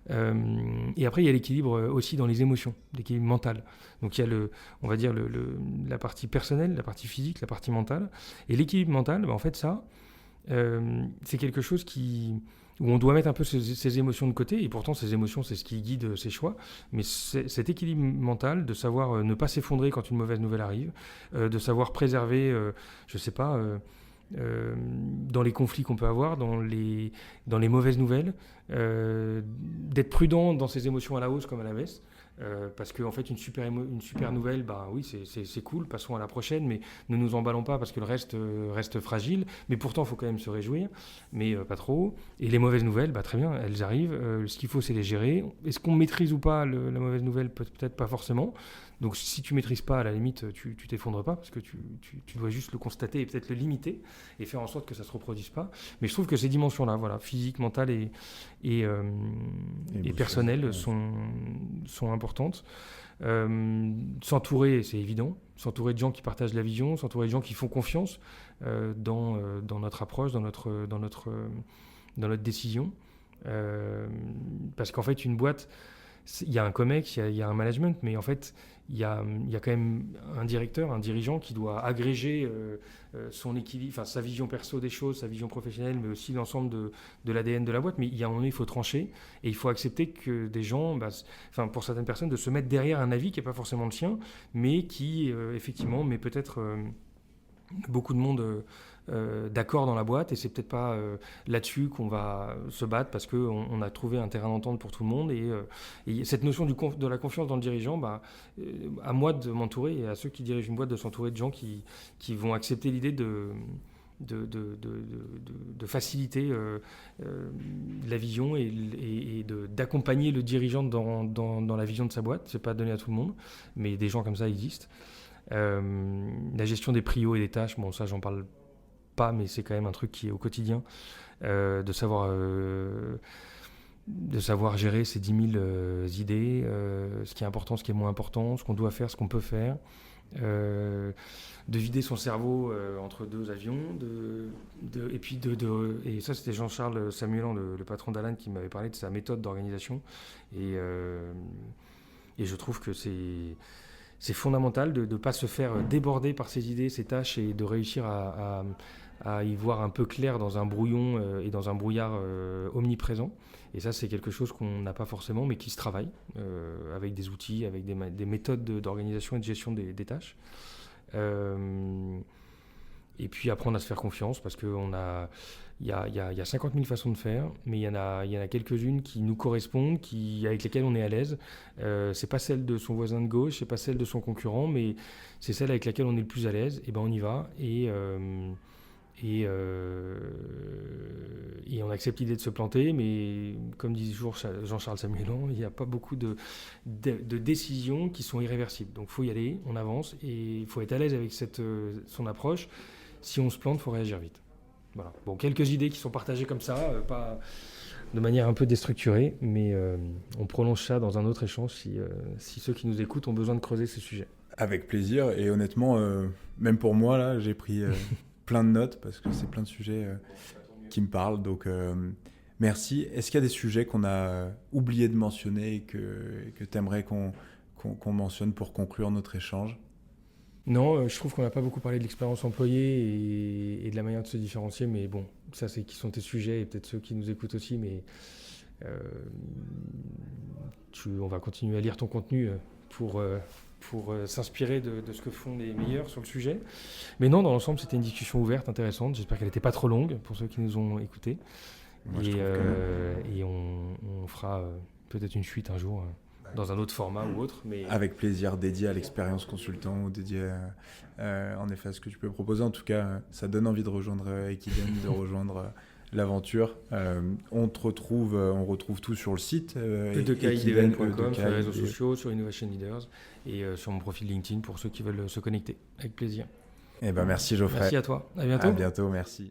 Et après, il y a l'équilibre aussi dans les émotions, l'équilibre mental. Donc, il y a on va dire la partie personnelle, la partie physique, la partie mentale. Et l'équilibre mental, en fait, ça, c'est quelque chose où on doit mettre un peu ses émotions de côté. Et pourtant, ces émotions, c'est ce qui guide ses choix. Mais cet équilibre mental, de savoir ne pas s'effondrer quand une mauvaise nouvelle arrive, de savoir préserver, je sais pas... dans les conflits qu'on peut avoir, dans les mauvaises nouvelles, d'être prudent dans ses émotions à la hausse comme à la baisse, parce qu'en fait une super nouvelle, oui c'est cool, passons à la prochaine, mais ne nous emballons pas parce que le reste reste fragile, mais pourtant il faut quand même se réjouir, mais pas trop. Et les mauvaises nouvelles, très bien, elles arrivent, ce qu'il faut c'est les gérer. Est-ce qu'on maîtrise ou pas la mauvaise nouvelle? Peut-être pas forcément. Donc si tu maîtrises pas, à la limite, tu t'effondres pas, parce que tu dois juste le constater et peut-être le limiter et faire en sorte que ça se reproduise pas. Mais je trouve que ces dimensions-là, voilà, physique, mentale et personnelle, sont importantes. S'entourer, c'est évident. S'entourer de gens qui partagent la vision, s'entourer de gens qui font confiance dans notre approche, dans notre décision. Parce qu'en fait, une boîte, il y a un COMEX, il y a un management, mais en fait, il y a quand même un directeur, un dirigeant qui doit agréger son équilibre, sa vision perso des choses, sa vision professionnelle, mais aussi l'ensemble de l'ADN de la boîte. Mais il y a un moment donné, il faut trancher et il faut accepter que des gens, pour certaines personnes, de se mettre derrière un avis qui n'est pas forcément le sien, mais qui, effectivement, met peut-être beaucoup de monde d'accord dans la boîte, et c'est peut-être pas là-dessus qu'on va se battre parce qu'on a trouvé un terrain d'entente pour tout le monde. Et cette notion de la confiance dans le dirigeant, à moi de m'entourer et à ceux qui dirigent une boîte de s'entourer de gens qui vont accepter l'idée de faciliter la vision et d'accompagner le dirigeant dans la vision de sa boîte. C'est pas donné à tout le monde, mais des gens comme ça existent. La gestion des prios et des tâches, ça j'en parle pas, mais c'est quand même un truc qui est au quotidien, de savoir gérer ces 10 000 idées, ce qui est important, ce qui est moins important, ce qu'on doit faire, ce qu'on peut faire, de vider son cerveau entre deux avions, et ça c'était Jean-Charles Samuelan, le patron d'Alan, qui m'avait parlé de sa méthode d'organisation, et je trouve que c'est fondamental de ne pas se faire déborder par ses idées, ses tâches, et de réussir à y voir un peu clair dans un brouillon et dans un brouillard omniprésent. Et ça, c'est quelque chose qu'on n'a pas forcément, mais qui se travaille avec des outils, avec des méthodes d'organisation et de gestion des tâches. Et puis apprendre à se faire confiance, parce qu'il y a 50 000 façons de faire, mais il y en a quelques-unes qui nous correspondent, avec lesquelles on est à l'aise. C'est pas celle de son voisin de gauche, c'est pas celle de son concurrent, mais c'est celle avec laquelle on est le plus à l'aise. Et on y va. Et on accepte l'idée de se planter, mais comme dit toujours Jean-Charles Samuelon, il n'y a pas beaucoup de décisions qui sont irréversibles. Donc il faut y aller, on avance, et il faut être à l'aise avec son approche. Si on se plante, il faut réagir vite. Voilà. Bon, quelques idées qui sont partagées comme ça, pas de manière un peu déstructurée, mais on prolonge ça dans un autre échange si ceux qui nous écoutent ont besoin de creuser ce sujet. Avec plaisir, et honnêtement, même pour moi, là, j'ai pris plein de notes, parce que c'est plein de sujets qui me parlent, donc merci. Est-ce qu'il y a des sujets qu'on a oublié de mentionner et que tu aimerais qu'on mentionne pour conclure notre échange ? Non, je trouve qu'on n'a pas beaucoup parlé de l'expérience employée et de la manière de se différencier, mais bon, ça c'est qui sont tes sujets et peut-être ceux qui nous écoutent aussi, mais on va continuer à lire ton contenu pour s'inspirer de ce que font les meilleurs sur le sujet. Mais non, dans l'ensemble, c'était une discussion ouverte, intéressante. J'espère qu'elle n'était pas trop longue pour ceux qui nous ont écoutés. Moi, et on fera peut-être une suite un jour. Dans un autre format ou autre. Mais... Avec plaisir, dédié à l'expérience consultant ou dédié en effet à ce que tu peux proposer. En tout cas, ça donne envie de rejoindre Equiden, de rejoindre l'aventure. On retrouve tout sur le site. equiden.com, sur les réseaux sociaux, sur Innovation Leaders et sur mon profil LinkedIn pour ceux qui veulent se connecter. Avec plaisir. Merci Geoffrey. Merci à toi. À bientôt. À bientôt, merci.